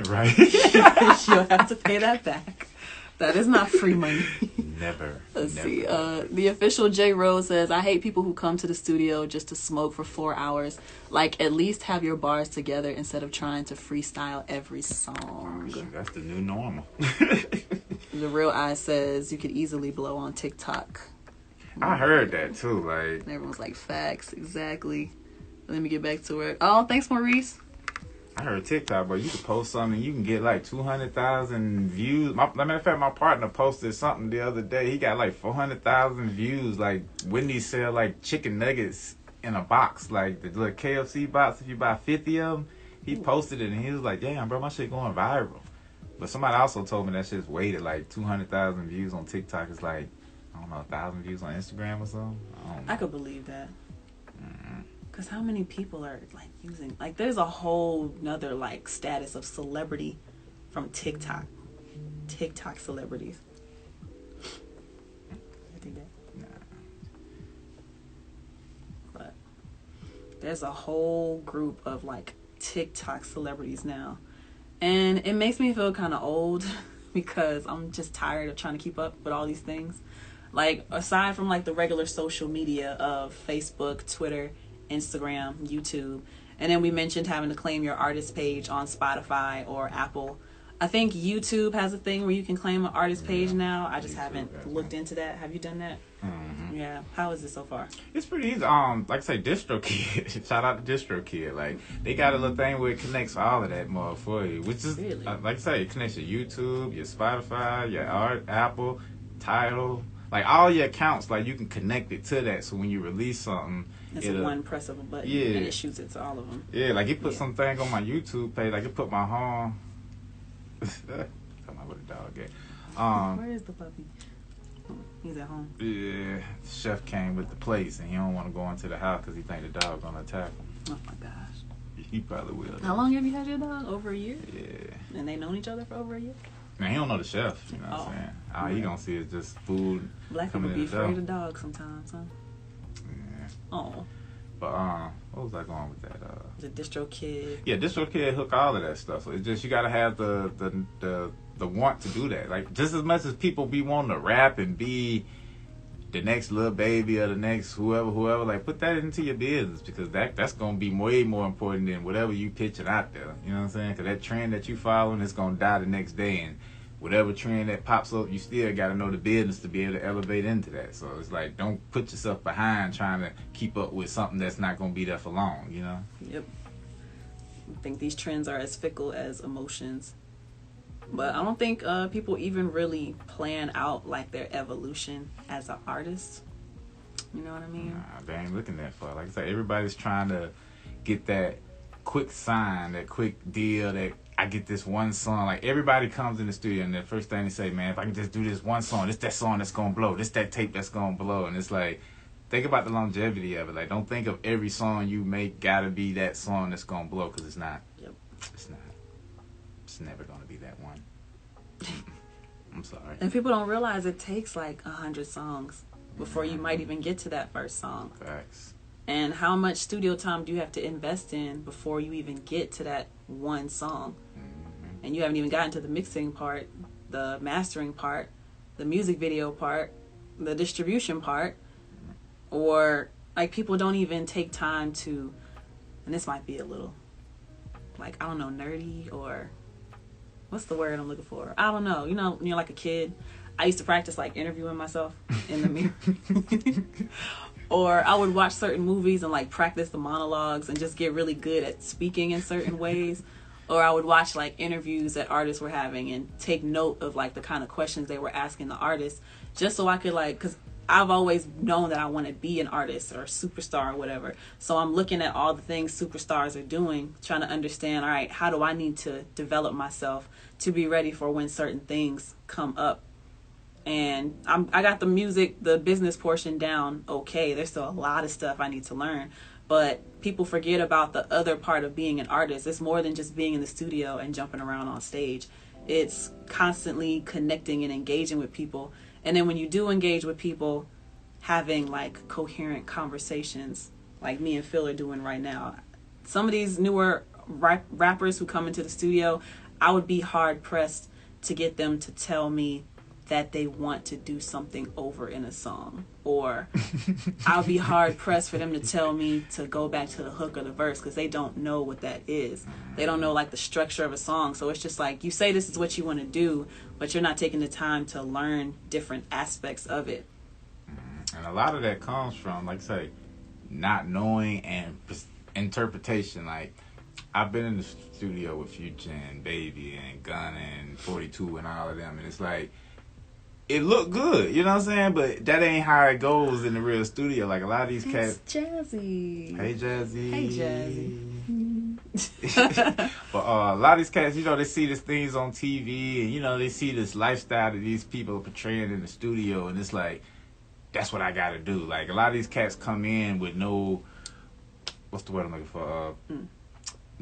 Right. You'll have to pay that back. That is not free money. Never. Let's see. The official J Rose says, I hate people who come to the studio just to smoke for 4 hours. Like, at least have your bars together instead of trying to freestyle every song. Oh, shoot, that's the new normal. The Real Eye says, you could easily blow on TikTok. I heard that too. Like, and everyone's like, facts, exactly. Let me get back to it. Oh, thanks, Maurice. I heard TikTok, but you can post something, you can get like 200,000 views. Matter of fact, my partner posted something the other day. He got like 400,000 views. Like, Wendy's sell like chicken nuggets in a box, like the little KFC box. If you buy 50 of them, he posted it and he was like, "Damn, bro, my shit going viral." But somebody also told me that shit's weighted like 200,000 views on TikTok. It's like, I don't know, 1,000 views on Instagram or something. I could believe that. Because how many people are like using, like, there's a whole nother like status of celebrity from TikTok celebrities. I think that. Nah. But there's a whole group of like TikTok celebrities now, and it makes me feel kind of old because I'm just tired of trying to keep up with all these things. Like, aside from like the regular social media of Facebook, Twitter, Instagram, YouTube, and then we mentioned having to claim your artist page on Spotify or Apple. I think YouTube has a thing where you can claim an artist page now. I just haven't looked into that. Have you done that? Mm-hmm. Yeah. How is it so far? It's pretty easy. Like I say, DistroKid. Shout out to DistroKid. Like, they got a little thing where it connects all of that more for you, which is really? Like I say, it connects your YouTube, your Spotify, your Apple, Tidal. Like, all your accounts, like, you can connect it to that. So when you release something, it's one press of a button, and it shoots it to all of them. Yeah, like, it put something on my YouTube page. Like, it put my home. Tell me where the dog at. Where is the puppy? He's at home. Yeah, the chef came with the plates, and he don't want to go into the house because he think the dog gonna attack him. Oh my gosh. He probably will. How long have you had your dog? Over a year? Yeah. And they known each other for over a year? Man, he don't know the chef, you know what I'm saying? All he gonna see is just food. Black people be afraid of dogs sometimes, huh? Yeah. Oh. But what was I going with that? The DistroKid. Yeah, DistroKid hook all of that stuff. So it's just, you gotta have the want to do that. Like, just as much as people be wanting to rap and be the next Lil Baby or the next whoever, like, put that into your business, because that's gonna be way more important than whatever you pitching out there. You know what I'm saying? Because that trend that you following is gonna die the next day, and whatever trend that pops up, you still got to know the business to be able to elevate into that. So it's like, don't put yourself behind trying to keep up with something that's not going to be there for long, you know? Yep. I think these trends are as fickle as emotions. But I don't think people even really plan out like their evolution as an artist. You know what I mean? Nah, they ain't looking that far. Like I said, everybody's trying to get that quick sign, that quick deal, that I get this one song. Like, everybody comes in the studio and the first thing they say, man, if I can just do this one song, this that song that's gonna blow, this that tape that's gonna blow. And it's like, think about the longevity of it. Like, don't think of every song you make gotta be that song that's gonna blow, because it's not. Yep. It's not. It's never gonna be that one. I'm sorry. And people don't realize it takes like 100 songs before you might even get to that first song. Facts. And how much studio time do you have to invest in before you even get to that one song? Mm-hmm. And you haven't even gotten to the mixing part, the mastering part, the music video part, the distribution part. Or, like, people don't even take time to, and this might be a little, like, I don't know, nerdy, or what's the word I'm looking for? I don't know. You know, when you're like a kid, I used to practice, like, interviewing myself in the mirror. Or I would watch certain movies and, like, practice the monologues and just get really good at speaking in certain ways. Or I would watch, like, interviews that artists were having and take note of, like, the kind of questions they were asking the artists, just so I could, like, because I've always known that I want to be an artist or a superstar or whatever. So I'm looking at all the things superstars are doing, trying to understand, all right, how do I need to develop myself to be ready for when certain things come up? And I got the music, the business portion down okay. There's still a lot of stuff I need to learn. But people forget about the other part of being an artist. It's more than just being in the studio and jumping around on stage. it's constantly connecting and engaging with people. And then when you do engage with people, having like coherent conversations like me and Phil are doing right now. Some of these newer rappers who come into the studio, I would be hard pressed to get them to tell me that they want to do something over in a song, or I'll be hard pressed for them to tell me to go back to the hook or the verse, because they don't know what that is. They don't know like the structure of a song. So it's just like, you say this is what you want to do, but you're not taking the time to learn different aspects of it. And a lot of that comes from, like I say, not knowing and interpretation. Like, I've been in the studio with Future and Baby and Gunna and 42 and all of them, and it's like, it looked good, you know what I'm saying? But that ain't how it goes in the real studio. Like, a lot of these cats... Jazzy. Hey, Jazzy. Hey, Jazzy. But a lot of these cats, you know, they see these things on TV, and, you know, they see this lifestyle that these people are portraying in the studio, and it's like, that's what I gotta do. Like, a lot of these cats come in with no... What's the word I'm looking for?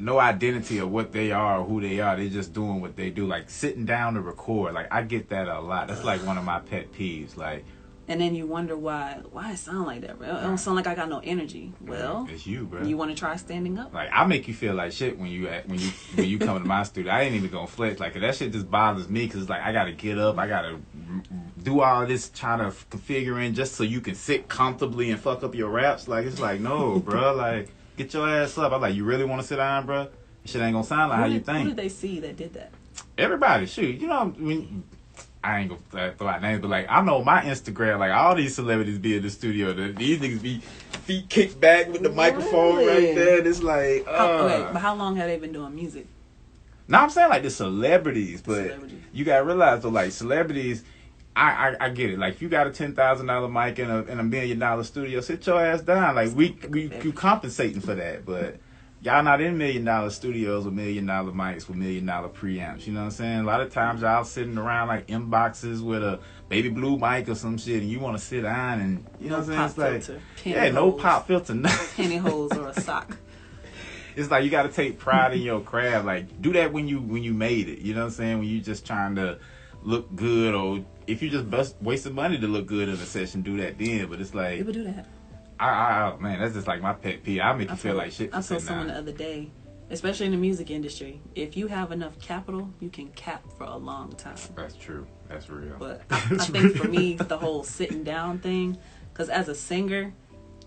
No identity of what they are or who they are. They're just doing what they do. Like, sitting down to record. Like, I get that a lot. That's like one of my pet peeves. Like, and then you wonder why it sound like that, bro. It don't sound like I got no energy. Well, it's you, bro. You want to try standing up? Like, I make you feel like shit when you come to my studio. I ain't even gonna flex. Like, that shit just bothers me, because it's like, I gotta get up, I gotta do all this trying to configure in just so you can sit comfortably and fuck up your raps. Like, it's like, no, bro. Like, get your ass up. I'm like, you really want to sit down, bro? This shit ain't gonna sound like how you think. Who did they see that did that? Everybody, shoot. You know, I ain't gonna throw out names, but like, I know my Instagram, like, all these celebrities be in the studio. These niggas be feet kicked back with the microphone right there. It's like, okay, but how long have they been doing music? No, I'm saying like the celebrities, but you gotta realize though, like, celebrities, I get it. Like, if you got a $10,000 mic in a $1 million studio, sit your ass down. Like, you compensating for that, but y'all not in $1 million studios with $1 million mics with $1 million preamps. You know what I'm saying? A lot of times y'all sitting around like inboxes with a baby blue mic or some shit, and you want to sit down and, you know what I'm saying? It's like, yeah, no pop filter, nothing. Pantyhose or a sock. It's like, you got to take pride in your craft. Like, do that when you made it. You know what I'm saying? When you just trying to look good, or if you just wasting money to look good in a session, do that then. But it's like, people do that. Man, that's just like my pet peeve. I make you feel like shit. I saw someone the other day, especially in the music industry, if you have enough capital, you can cap for a long time. That's true. That's real. But I think for me, the whole sitting down thing, because as a singer,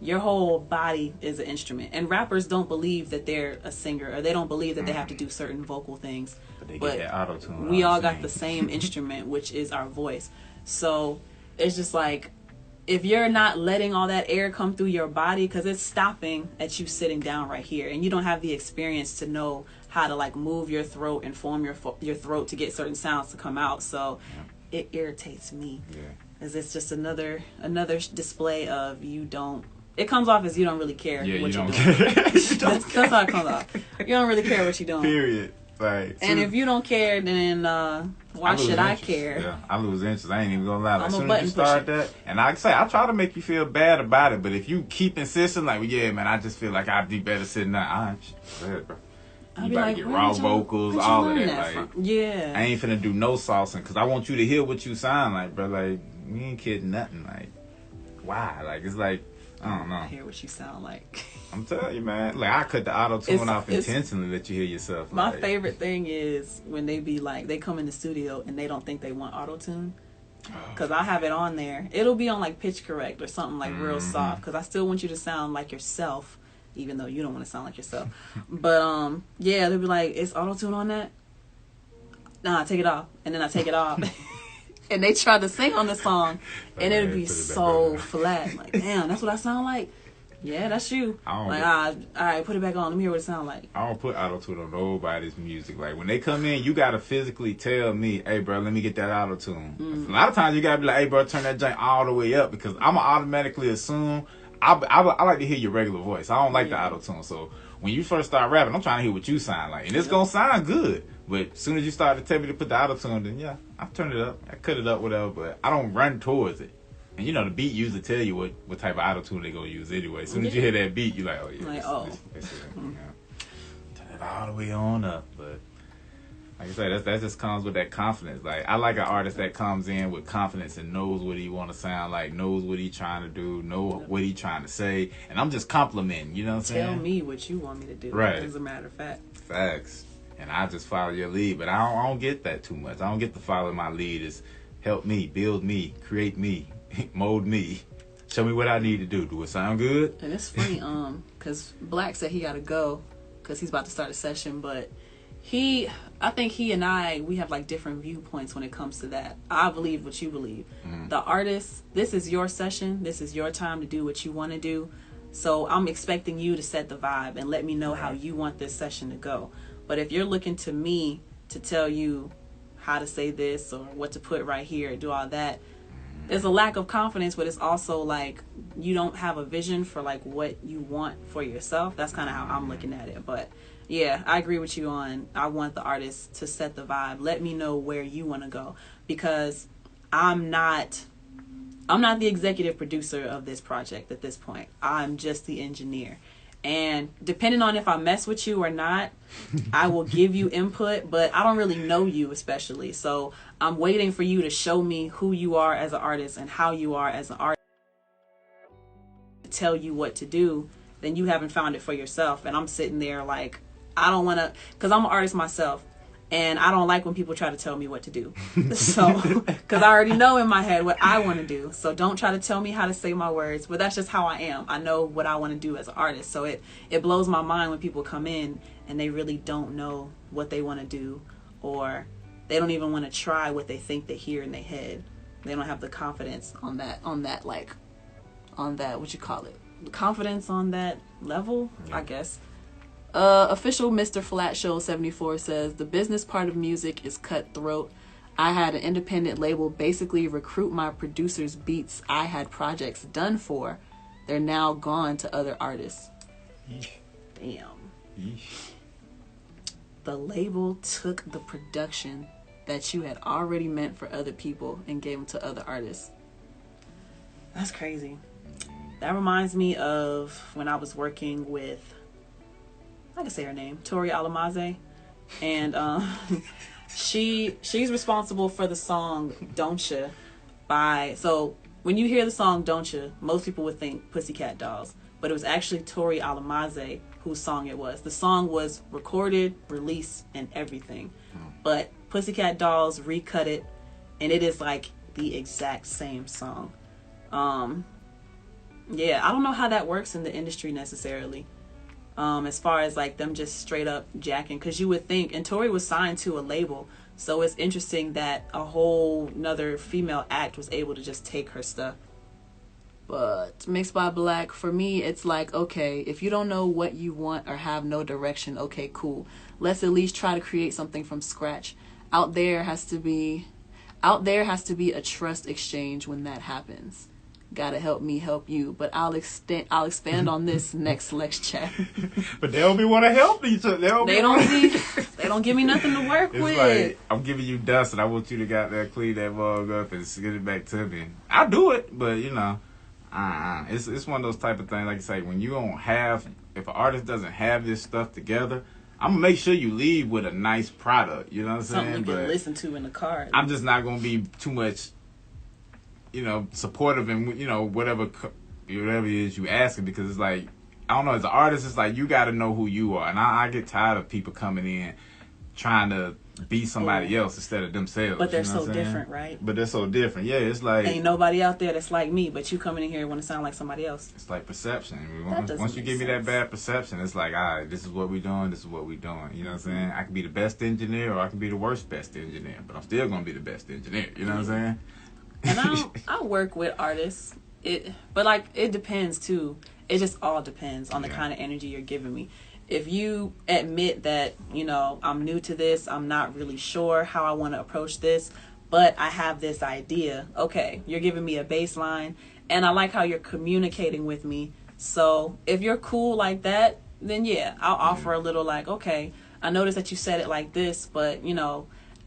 your whole body is an instrument. And rappers don't believe that they're a singer, or they don't believe that they have to do certain vocal things. But they get that auto-tune. We all got the same instrument, which is our voice. So it's just like, if you're not letting all that air come through your body, because it's stopping at you sitting down right here, and you don't have the experience to know how to like move your throat and form your throat to get certain sounds to come out. So it irritates me, because it's just another display of you don't. It comes off as you don't really care what you're doing. That's how it comes off. You don't really care what you're doing. Period. Like, and if you don't care, then why should I care? Yeah, I lose interest. I ain't even gonna lie. Like, as soon as you start that, and like I say, I try to make you feel bad about it, but if you keep insisting, like, well, yeah, man, I just feel like I'd be better sitting down. Go ahead, bro. You about to get raw vocals, all of that. Like, yeah. I ain't finna do no saucing, because I want you to hear what you sound like, bro. Like, we ain't kidding nothing. Like, why? Like, it's like, I don't know. I hear what you sound like. I'm telling you, man. Like, I cut the auto-tune off intentionally to let you hear yourself. My favorite thing is when they be like, they come in the studio and they don't think they want auto-tune. Because I have it on there. It'll be on like pitch correct or something like real soft. Because I still want you to sound like yourself, even though you don't want to sound like yourself. But yeah, they'll be like, is auto-tune on that? Nah, take it off. And then I take it off. And they try to sing on the song, and it'll be so flat. Like, damn, that's what I sound like? Yeah, that's you. Like, all right, put it back on. Let me hear what it sound like. I don't put auto-tune on nobody's music. Like, when they come in, you got to physically tell me, hey, bro, let me get that auto-tune. A lot of times, you got to be like, hey, bro, turn that joint all the way up, because I'm going to automatically assume, I like to hear your regular voice. I don't like the auto-tune. So when you first start rapping, I'm trying to hear what you sound like. And it's going to sound good. But as soon as you start to tell me to put the auto-tune, then yeah, I turn it up. I cut it up, whatever. But I don't run towards it. And you know, the beat usually tell you what type of auto-tune they going to use anyway. As soon as you hear that beat, you're like, oh, yeah. This, turn it all the way on up. But Like I said, that just comes with that confidence. Like, I like an artist that comes in with confidence and knows what he want to sound like, knows what he trying to do, know what he trying to say, and I'm just complimenting. You know what I'm saying? Tell me what you want me to do. Right. As a matter of fact. Facts. And I just follow your lead, but I don't get that too much. I don't get to follow my lead. Is help me, build me, create me, mold me. Show me what I need to do. Do it sound good? And it's funny, because Black said he got to go because he's about to start a session, but I think he and we have like different viewpoints when it comes to that. I believe what you believe. The artist, this is your session. This is your time to do what you want to do. So I'm expecting you to set the vibe and let me know how you want this session to go. But if you're looking to me to tell you how to say this or what to put right here, do all that, there's a lack of confidence, but it's also like you don't have a vision for like what you want for yourself. That's kind of how I'm looking at it. But yeah, I agree with you on, I want the artist to set the vibe. Let me know where you want to go, because I'm not the executive producer of this project at this point. I'm just the engineer. And depending on if I mess with you or not, I will give you input, but I don't really know you especially. So I'm waiting for you to show me who you are as an artist and how you are as an artist. Tell you what to do, then you haven't found it for yourself. And I'm sitting there like, I don't want to, because I'm an artist myself. And I don't like when people try to tell me what to do. So, because I already know in my head what I want to do. So don't try to tell me how to say my words. But that's just how I am. I know what I want to do as an artist. So it blows my mind when people come in and they really don't know what they want to do. Or they don't even want to try what they think they hear in their head. They don't have the confidence on that, what you call it? Confidence on that level, I guess. Official Mr. Flat Show 74 says, the business part of music is cutthroat. I had an independent label basically recruit my producers' beats I had projects done for. They're now gone to other artists. Yeesh. Damn. Yeesh. The label took the production that you had already meant for other people and gave them to other artists. That's crazy. That reminds me of when I was working with, I can say her name, Tori Alamaze, and she's responsible for the song Don't Ya so when you hear the song Don't Ya, most people would think Pussycat Dolls, but it was actually Tori Alamaze whose song it was. The song was recorded, released, and everything, but Pussycat Dolls recut it, and it is like the exact same song. Yeah, I don't know how that works in the industry necessarily. As far as like them just straight up jacking, because you would think, and Tori was signed to a label, so it's interesting that a whole another female act was able to just take her stuff. But Mixed by Black, for me, it's like, okay, if you don't know what you want or have no direction, okay, cool. Let's at least try to create something from scratch. Out there has to be a trust exchange when that happens. Gotta help me help you, but I'll expand on this next LexChat. But they don't be want to help each other. They don't give me nothing to work it's with. Like, I'm giving you dust, and I want you to got there, clean that mug up, and get it back to me. I'll do it, but you know, it's one of those type of things. Like you say, when you don't have, if an artist doesn't have this stuff together, I'm gonna make sure you leave with a nice product. You know what I'm saying? Something you can listen to in the car. I'm just not gonna be too much, supportive and whatever it is you asking, because it's like, I don't know, as an artist, it's like you got to know who you are, and I get tired of people coming in trying to be somebody else instead of themselves. But they're so different, right? But they're so different. Yeah, it's like ain't nobody out there that's like me, but you coming in here want to sound like somebody else. It's like perception. That Once you give me that bad perception, it's like, all right, this is what we're doing. This is what we're doing. You know what I'm saying? I can be the best engineer, or I can be the worst best engineer, but I'm still gonna be the best engineer. You know what I'm saying? And I work with artists, but like it depends too. It just all depends on the kind of energy you're giving me. If you admit that, I'm new to this, I'm not really sure how I want to approach this, but I have this idea. Okay, you're giving me a baseline, and I like how you're communicating with me. So if you're cool like that, then yeah, I'll offer a little like, okay, I noticed that you said it like this, but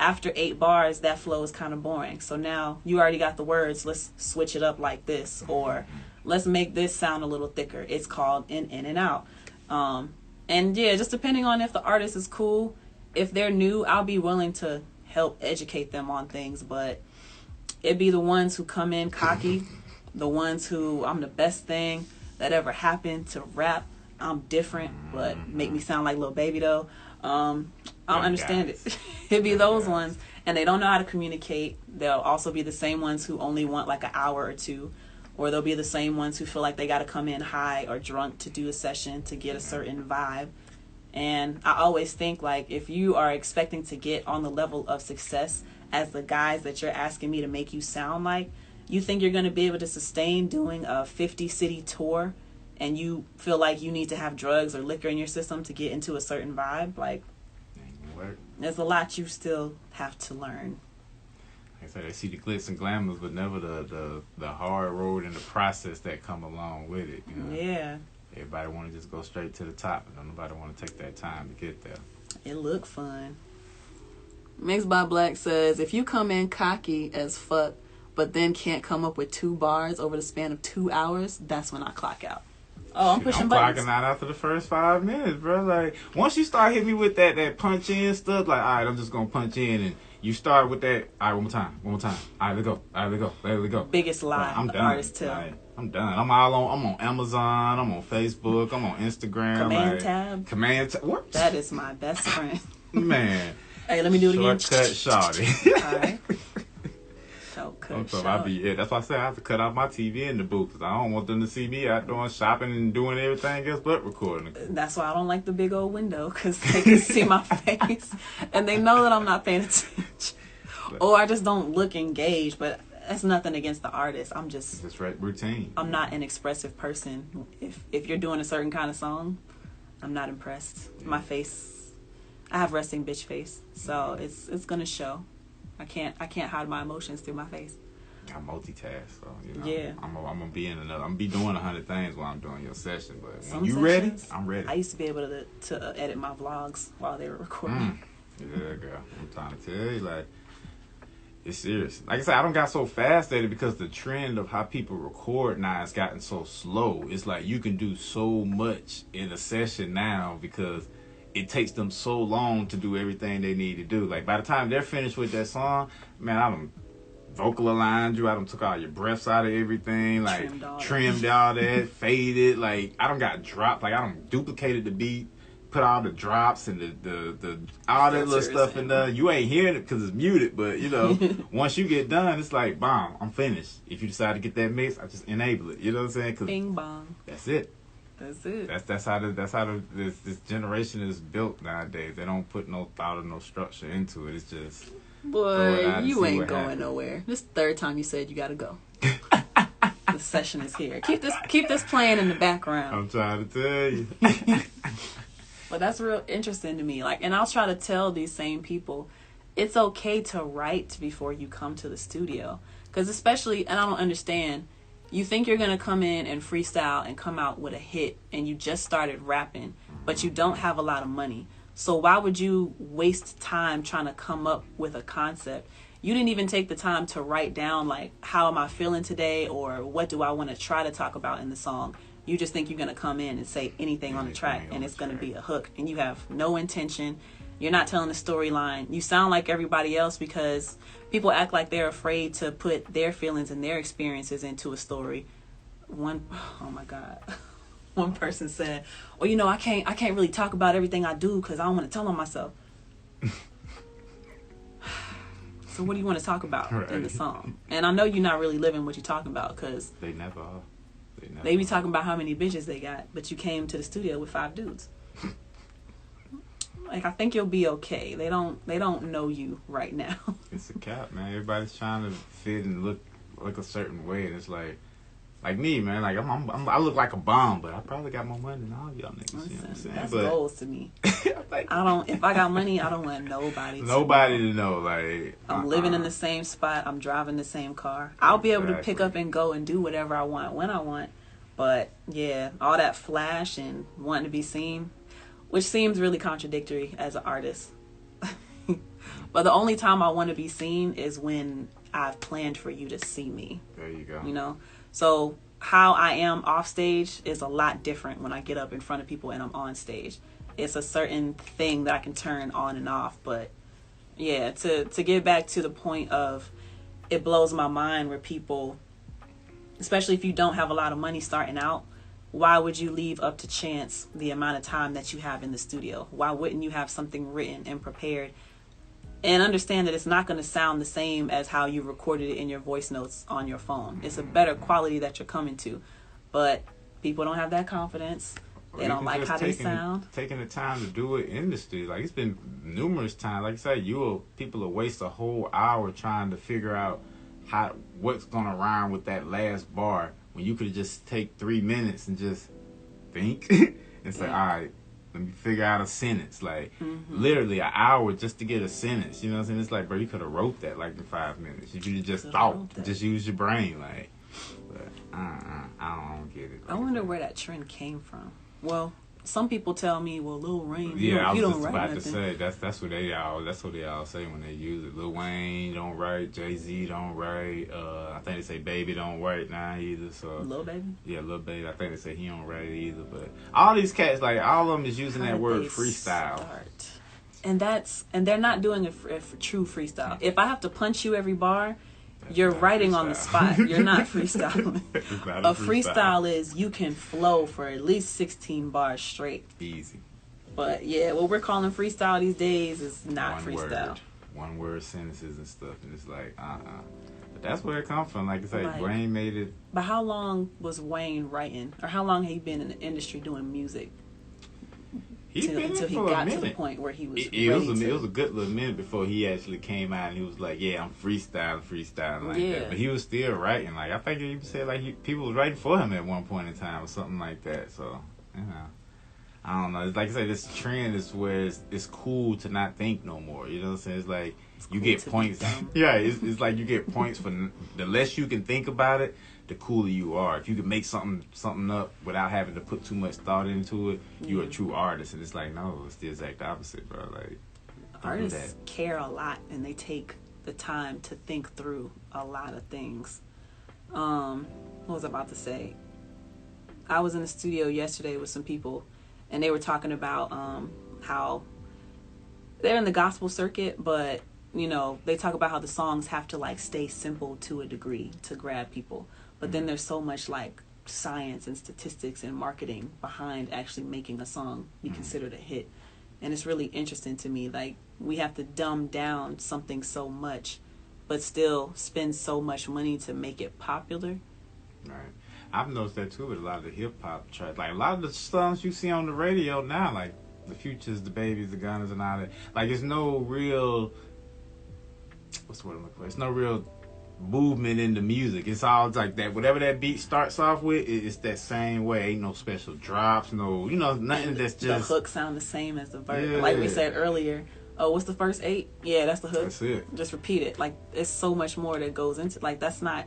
after 8 bars, that flow is kind of boring. So now you already got the words. Let's switch it up like this, or let's make this sound a little thicker. It's called in and out. And yeah, just depending on if the artist is cool if they're new, I'll be willing to help educate them on things, but it'd be the ones who come in cocky, the ones who I'm the best thing that ever happened to rap. I'm different, but make me sound like Lil Baby though. I don't understand it. It'd be those ones, and they don't know how to communicate. They'll also be the same ones who only want like an hour or two, or they'll be the same ones who feel like they got to come in high or drunk to do a session to get a certain vibe. And I always think, like, if you are expecting to get on the level of success as the guys that you're asking me to make you sound like, you think you're going to be able to sustain doing a 50-city tour, and you feel like you need to have drugs or liquor in your system to get into a certain vibe? Like, there's a lot you still have to learn. Like I said, they see the glitz and glamours, but never the hard road and the process that come along with it. You know? Yeah. Everybody want to just go straight to the top, and nobody want to take that time to get there. It look fun. Mixed by Black says, if you come in cocky as fuck, but then can't come up with 2 bars over the span of 2 hours, that's when I clock out. Oh, I'm pushing buttons. I'm clocking out after the first 5 minutes, bro. Like, once you start hitting me with that punch in stuff, like, all right, I'm just gonna punch in, and you start with that. All right, one more time. All right, let's go. Biggest lie I'm the done. artist tell. Like, I'm done. I'm on Amazon. I'm on Facebook. I'm on Instagram. Command tab. What? That is my best friend. Man. Hey, let me do it again. Shortcut shawty. All right. Shortcut shawty. That's why I say I have to cut off my TV in the booth, because I don't want them to see me out doing shopping and doing everything else but recording. That's why I don't like the big old window, because they can see my face and they know that I'm not paying attention. Or I just don't look engaged, but that's nothing against the artist. I'm just routine. I'm not an expressive person. If you're doing a certain kind of song, I'm not impressed. Yeah. My face, I have resting bitch face, so it's gonna show. I can't hide my emotions through my face. I multitask, so you know. Yeah. I'm gonna be in another. I'm gonna be doing 100 things while I'm doing your session, but Some when you sessions, ready, I'm ready. I used to be able to edit my vlogs while they were recording. Yeah, girl. I'm trying to tell you, like, it's serious. Like I said, I don't got so fast at it because the trend of how people record now has gotten so slow. It's like you can do so much in a session now because it takes them so long to do everything they need to do. Like, by the time they're finished with that song, man, I done vocal aligned you. I done took all your breaths out of everything. Like, trimmed all that, faded. Like, I done got dropped. Like, I done duplicated the beat, put all the drops and the all that little stuff in there. You ain't hearing it because it's muted, but, you know, once you get done, it's like, bomb, I'm finished. If you decide to get that mix, I just enable it. You know what I'm saying? Cause bing bong. That's it. That's it. That's how this generation is built nowadays. They don't put no thought or no structure into it. It's just, boy, you ain't going nowhere. This third time you said you gotta go. The session is here. Keep this playing in the background. I'm trying to tell you. But that's real interesting to me. Like, and I'll try to tell these same people, it's okay to write before you come to the studio. Because especially, and I don't understand, you think you're going to come in and freestyle and come out with a hit and you just started rapping, but you don't have a lot of money. So why would you waste time trying to come up with a concept? You didn't even take the time to write down, like, how am I feeling today, or what do I want to try to talk about in the song? You just think you're going to come in and say anything on the track and it's going to be a hook, and you have no intention. You're not telling the storyline. You sound like everybody else because people act like they're afraid to put their feelings and their experiences into a story. Oh my God. One person said, well, you know, I can't really talk about everything I do because I don't want to tell on myself. So what do you want to talk about in the song? And I know you're not really living what you're talking about, because they never are. They be talking about how many bitches they got, but you came to the studio with 5 dudes. Like, I think you'll be okay. They don't know you right now. It's a cap, man. Everybody's trying to fit and look a certain way, and it's like me, man. Like, I look like a bomb, but I probably got more money than all y'all niggas. Listen, you know what I'm saying? That's goals to me. Like, if I got money, I don't want nobody to know. Like, I'm living in the same spot. I'm driving the same car. I'll be able to pick up and go and do whatever I want when I want. But yeah, all that flash and wanting to be seen, which seems really contradictory as an artist. But the only time I want to be seen is when I've planned for you to see me. There you go. You know? So how I am off stage is a lot different when I get up in front of people and I'm on stage. it's a certain thing that I can turn on and off. But yeah, to get back to the point of, it blows my mind where people, especially if you don't have a lot of money starting out, why would you leave up to chance the amount of time that you have in the studio? Why wouldn't you have something written and prepared? And understand that it's not going to sound the same as how you recorded it in your voice notes on your phone. It's a better quality that you're coming to. But people don't have that confidence. They don't like how they sound. Taking the time to do it in the studio. Like, it's been numerous times. Like I said, people will waste a whole hour trying to figure out what's going to rhyme with that last bar, when you could just take 3 minutes and just think and say, all right, let me figure out a sentence. Like, literally an hour just to get a sentence. You know what I'm saying? It's like, bro, you could have wrote that like in 5 minutes. If you just thought, just use your brain. Like, but I don't get it. Like, I wonder where that trend came from. Well, some people tell me, well, Lil Wayne, yeah, you I don't was just write about nothing. to say that's what they all say when they use it. Lil Wayne don't write, Jay-Z don't write. I think they say Baby don't write now either. So Lil Baby. Yeah, Lil Baby. I think they say he don't write either. But all these cats, like, all of them is using that word freestyle. And they're not doing it for true freestyle. If I have to punch you every bar, you're writing on the spot. You're not freestyling. A freestyle is you can flow for at least 16 bars straight. Easy. But yeah, what we're calling freestyle these days is not freestyle. One word sentences and stuff, and it's like, But that's where it comes from. Like I say, Wayne made it. But how long was Wayne writing, or how long had he been in the industry doing music? Until he got to the point where he was it was a good little minute before he actually came out and he was like, yeah, I'm freestyling like that. But he was still writing. Like, I think he said like people was writing for him at one point in time or something like that. So, you know, I don't know. It's like I say, this trend is where it's cool to not think no more. You know what I'm saying? It's like you get points. Yeah, it's like you get points for the less you can think about it, the cooler you are. If you can make something up without having to put too much thought into it, you're a true artist. And it's like, no, it's the exact opposite, bro. Like, artists care a lot and they take the time to think through a lot of things. What was I about to say? I was in the studio yesterday with some people and they were talking about how they're in the gospel circuit, but you know, they talk about how the songs have to like stay simple to a degree to grab people. But then there's so much like science and statistics and marketing behind actually making a song be considered a hit. And it's really interesting to me. Like, we have to dumb down something so much, but still spend so much money to make it popular. Right. I've noticed that too with a lot of the hip hop tracks. Like, a lot of the songs you see on the radio now, like the Futures, the Babies, the Gunners, and all that. Like, it's no real. What's the word I'm looking for? It's no real movement in the music. It's all like that. Whatever that beat starts off with, it's that same way. Ain't no special drops, no, nothing that's just. The hook sound the same as the verse. Yeah. Like we said earlier, oh, what's the first 8? Yeah, that's the hook. That's it. Just repeat it. Like, it's so much more that goes into. Like, that's not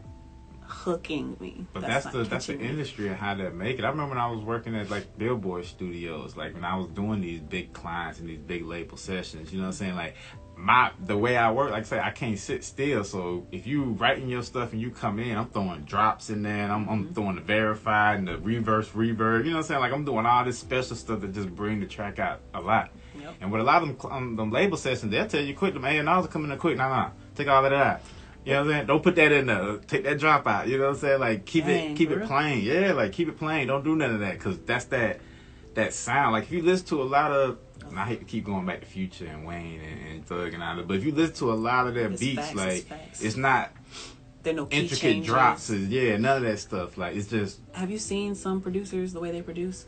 hooking me. But that's the industry and how they make it. I remember when I was working at like Billboard Studios, like when I was doing these big clients and these big label sessions. You know what I'm saying? Like, the way I work, like I say, I can't sit still. So if you writing your stuff and you come in, I'm throwing drops in there, and I'm throwing the verified and the reverse reverb. You know what I'm saying? Like, I'm doing all this special stuff that just bring the track out a lot. Yep. And with a lot of them label sessions, they'll tell you quick. Them A&Rs are coming in quick. Nah, take all of that out. You know what I'm saying? Don't put that in there. Take that drop out. You know what I'm saying? Like, keep it plain. Yeah, like, keep it plain. Don't do none of that, because that's that sound. Like, if you listen to a lot of, and I hate to keep going back to Future and Wayne and Thug and all that, but if you listen to a lot of their beats, like, it's not there no key intricate changes. drops. None of that stuff. Like, it's just. Have you seen some producers, the way they produce?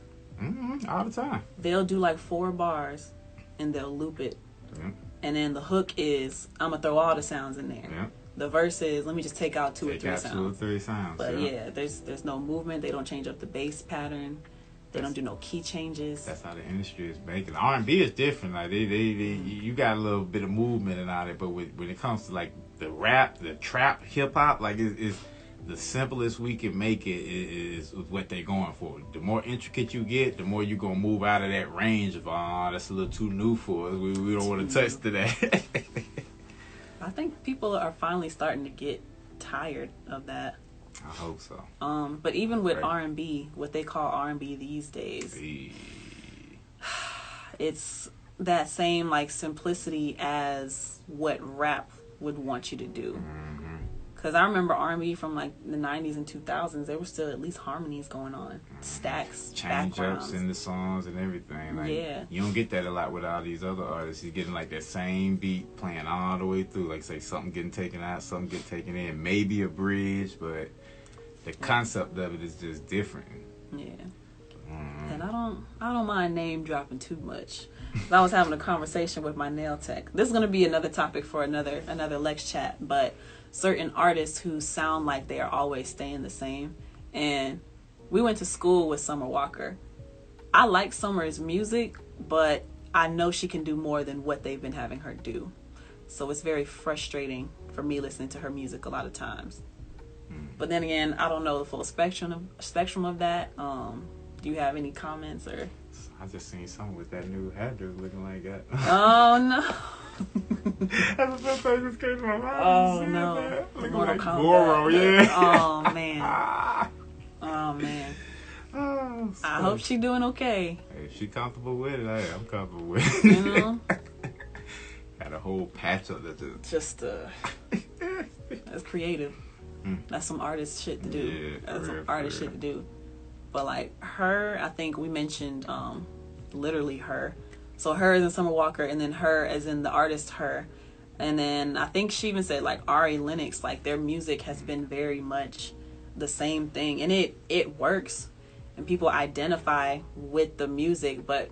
All the time. They'll do like 4 bars and they'll loop it. Yeah. And then the hook is, I'm going to throw all the sounds in there. Yeah. The verse is, let me just take out 2 or 3 sounds. 2 or 3 sounds. But yeah, there's no movement. They don't change up the bass pattern. They don't do no key changes. That's how the industry is making. R&B is different. Like you got a little bit of movement and all that, but when it comes to like the rap, the trap, hip hop, like it's the simplest we can make it is what they're going for. The more intricate you get, the more you're gonna move out of that range of that's a little too new for us. We don't want to touch to that. I think people are finally starting to get tired of that. I hope so. But even with R&B, what they call R&B these days, it's that same like simplicity as what rap would want you to do. Mm-hmm. Because I remember R&B from like the 90s and 2000s, there were still at least harmonies going on, stacks, change backgrounds. ups in the songs and everything. Like, yeah, you don't get that a lot with all these other artists. You're getting like that same beat playing all the way through. Like say something getting taken out, something get taken in, maybe a bridge, but the concept of it is just different. Yeah. Mm-hmm. And I don't mind name dropping too much. I was having a conversation with my nail tech. This is gonna be another topic for another LexChat, but certain artists who sound like they are always staying the same. And we went to school with Summer Walker. I like Summer's music, but I know she can do more than what they've been having her do. So it's very frustrating for me listening to her music a lot of times. But then again, I don't know the full spectrum of that. Do you have any comments or? I just seen something with that new hairdo looking like that. Oh no. That's the first thing that came to my mind. Oh no. Looking Mortal like Kombat. Goro, yeah. Oh man. Oh man. Oh, I hope she's doing okay. Hey, if she comfortable with it, hey, I'm comfortable with it. You know? Got a whole patch of it. Just that's creative. That's some artist shit to do. Yeah, That's some real, artist shit to do. But like her, I think we mentioned literally her. So her as in Summer Walker, and then her as in the artist her. And then I think she even said like Ari Lennox, like their music has been very much the same thing. And it works. And people identify with the music. But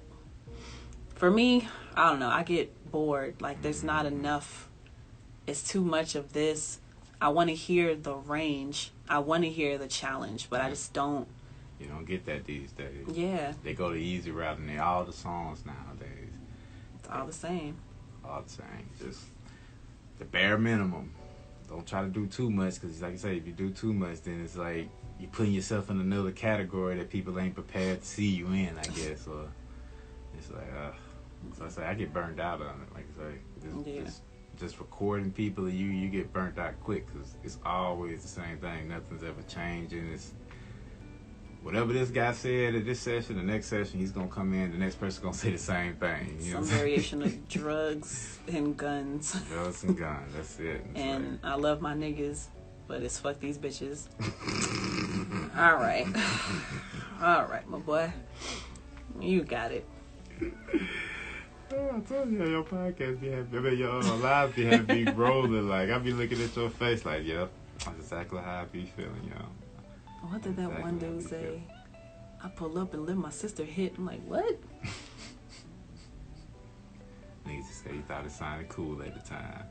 for me, I don't know. I get bored. Like there's not enough. It's too much of this. I want to hear the range. I want to hear the challenge. But I just don't. You don't get that these days. Yeah. They go the easy route and all the songs nowadays. It's all the same. All the same. Just the bare minimum. Don't try to do too much because, like I say, if you do too much, then it's like you're putting yourself in another category that people ain't prepared to see you in, I guess. Or it's like, so I say I get burned out on it. Like I say, just recording people, and you get burnt out quick because it's always the same thing. Nothing's ever changing. It's whatever this guy said at this session, the next session he's gonna come in, the next person's gonna say the same thing. You Some know variation of drugs and guns. Drugs and guns, that's it. And I love my niggas, but it's fuck these bitches. Alright, my boy. You got it. Oh, I told you your podcast be having, I mean, your lives be having me rolling. Like, I be looking at your face like, yeah, that's exactly how I be feeling, y'all. What did that one dude say? I pull up and let my sister hit. I'm like, what? Niggas just say he thought it sounded cool at the time.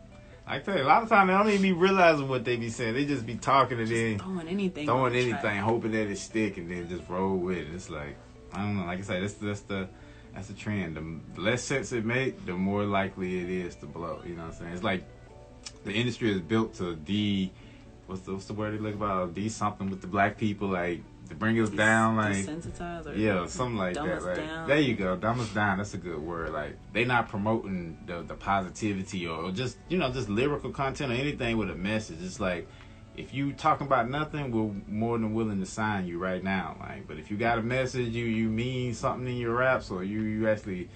I tell you, a lot of times they don't even be realizing what they be saying. They just be talking and then throwing anything, hoping that it stick, and then just roll with it. It's like, I don't know. Like I say, that's the trend. The less sense it make, the more likely it is to blow. You know what I'm saying? It's like the industry is built to what's the word they look about? Something with the black people, like to bring us down, like desensitize, or yeah, something like that. Like down. There you go, dumb us down. That's a good word. Like they not promoting the positivity or just just lyrical content or anything with a message. It's like if you talking about nothing, we're more than willing to sign you right now. Like, but if you got a message, you mean something in your raps, or you actually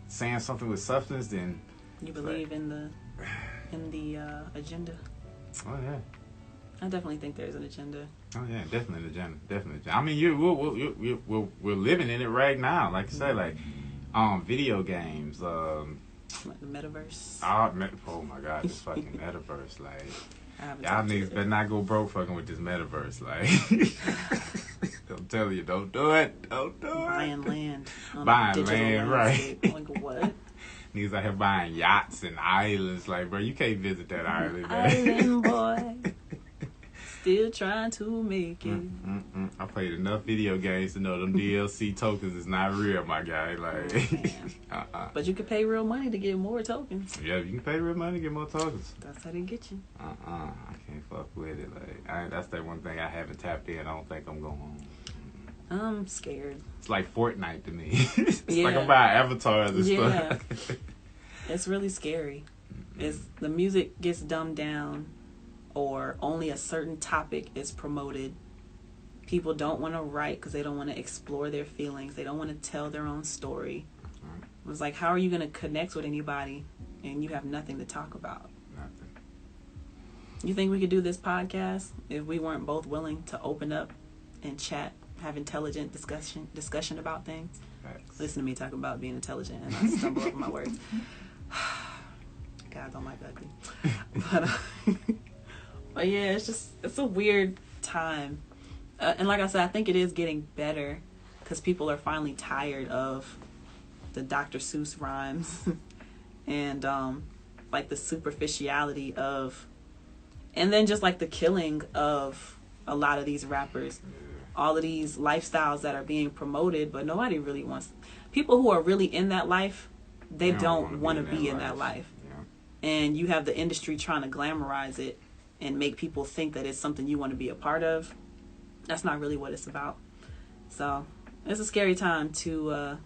saying something with substance, then you believe in the agenda. Oh yeah. I definitely think there's an agenda. Oh yeah, definitely an agenda. Definitely. I mean, we're living in it right now. Like I say, like video games. Like the metaverse. Oh my God, this fucking metaverse. Like y'all niggas better not go broke fucking with this metaverse. Like I'm telling you, don't do it. Don't do it. Buying land. Buying land, right? Like what? Niggas out here buying yachts and islands. Like, bro, you can't visit that island, man. Island boy. Still trying to make it. I played enough video games to know them DLC tokens is not real, my guy. Like, But you can pay real money to get more tokens. Yeah, you can pay real money to get more tokens. That's how they get you. I can't fuck with it. Like, that's that one thing I haven't tapped in. I don't think I'm going home. I'm scared. It's like Fortnite to me. It's like I'm buying avatars and stuff. It's really scary. It's the music gets dumbed down, or only a certain topic is promoted. People don't want to write because they don't want to explore their feelings. They don't want to tell their own story. It was like, how are you going to connect with anybody and you have nothing to talk about? Nothing. You think we could do this podcast if we weren't both willing to open up and chat, have intelligent discussion about things? Facts. Listen to me talk about being intelligent and I stumble over my words. God don't like ugly. But yeah, it's a weird time. And like I said, I think it is getting better because people are finally tired of the Dr. Seuss rhymes and like the superficiality of, and then just like the killing of a lot of these rappers. All of these lifestyles that are being promoted, but nobody really wants. People who are really in that life, they don't want to be in that life. Yeah. And you have the industry trying to glamorize it and make people think that it's something you want to be a part of. That's not really what it's about. So it's a scary time to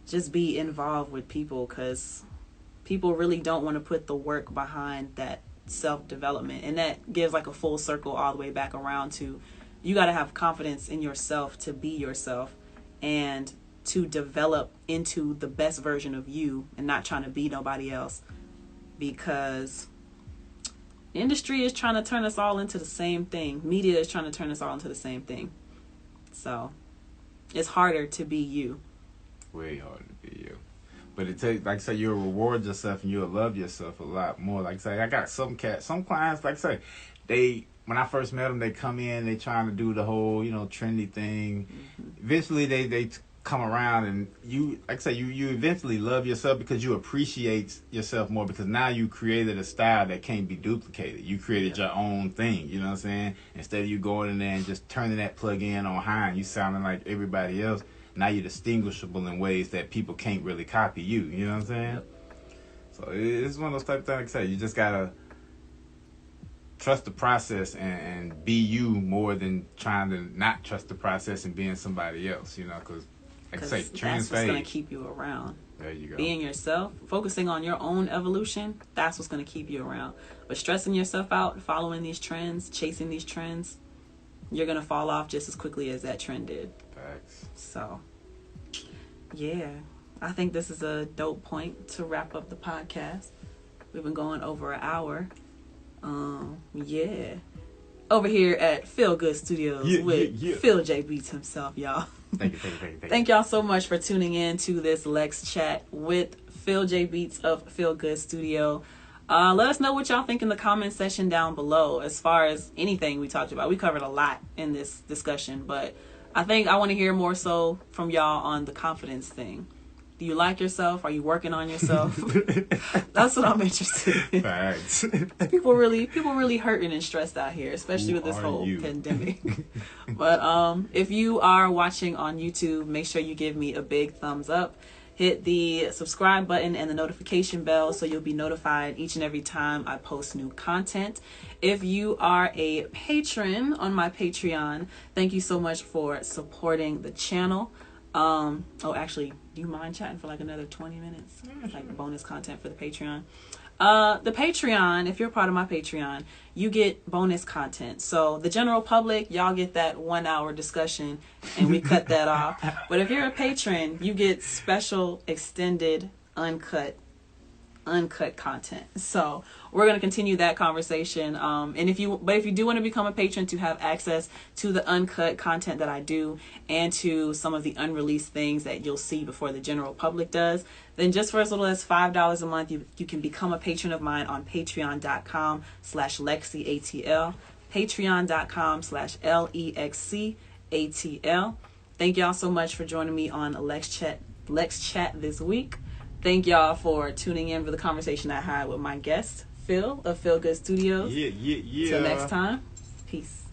just be involved with people, because people really don't want to put the work behind that self-development. And that gives like a full circle all the way back around to, you got to have confidence in yourself to be yourself and to develop into the best version of you and not trying to be nobody else, because industry is trying to turn us all into the same thing. Media is trying to turn us all into the same thing. So it's harder to be you. Way harder to be you. But it takes, like I say, you'll reward yourself and you'll love yourself a lot more. Like I say, I got some clients, like I say, when I first met them, they come in, they trying to do the whole, trendy thing. Mm-hmm. Eventually, they come around, and you, like I say, you eventually love yourself because you appreciate yourself more, because now you created a style that can't be duplicated. You created your own thing, you know what I'm saying? Instead of you going in there and just turning that plug in on high and you sounding like everybody else, now you're distinguishable in ways that people can't really copy you, you know what I'm saying? Yep. So it's one of those type of things, like I say, you just got to trust the process and be you more than trying to not trust the process and being somebody else, because like I say, that's what's going to keep you around. There you go. Being yourself, focusing on your own evolution, that's what's going to keep you around. But stressing yourself out, following these trends, chasing these trends, you're going to fall off just as quickly as that trend did. Facts. So, yeah, I think this is a dope point to wrap up the podcast. We've been going over an hour. Yeah. Over here at Feel Good Studios with Phil J Beats himself, y'all. Thank you. Thank y'all so much for tuning in to this Lex Chat with Phil J Beats of Feel Good Studio. Let us know what y'all think in the comment section down below as far as anything we talked about. We covered a lot in this discussion, but I think I want to hear more so from y'all on the confidence thing. Do you like yourself? Are you working on yourself? That's what I'm interested in. Facts. People really hurting and stressed out here, especially with this whole pandemic. But if you are watching on YouTube, make sure you give me a big thumbs up. Hit the subscribe button and the notification bell so you'll be notified each and every time I post new content. If you are a patron on my Patreon, thank you so much for supporting the channel. Actually, do you mind chatting for like another 20 minutes? Like bonus content for the Patreon. The Patreon, if you're part of my Patreon, you get bonus content. So the general public, y'all get that 1 hour discussion and we cut that off. But if you're a patron, you get special, extended, uncut content. So we're going to continue that conversation. And if you do want to become a patron to have access to the uncut content that I do and to some of the unreleased things that you'll see before the general public does, then just for as little as $5 a month, you can become a patron of mine on patreon.com/LexCATL, patreon.com/LexCATL. Thank y'all so much for joining me on Lex Chat this week. Thank y'all for tuning in for the conversation I had with my guest, Phil of Feel Good Studios. Yeah. Till next time, peace.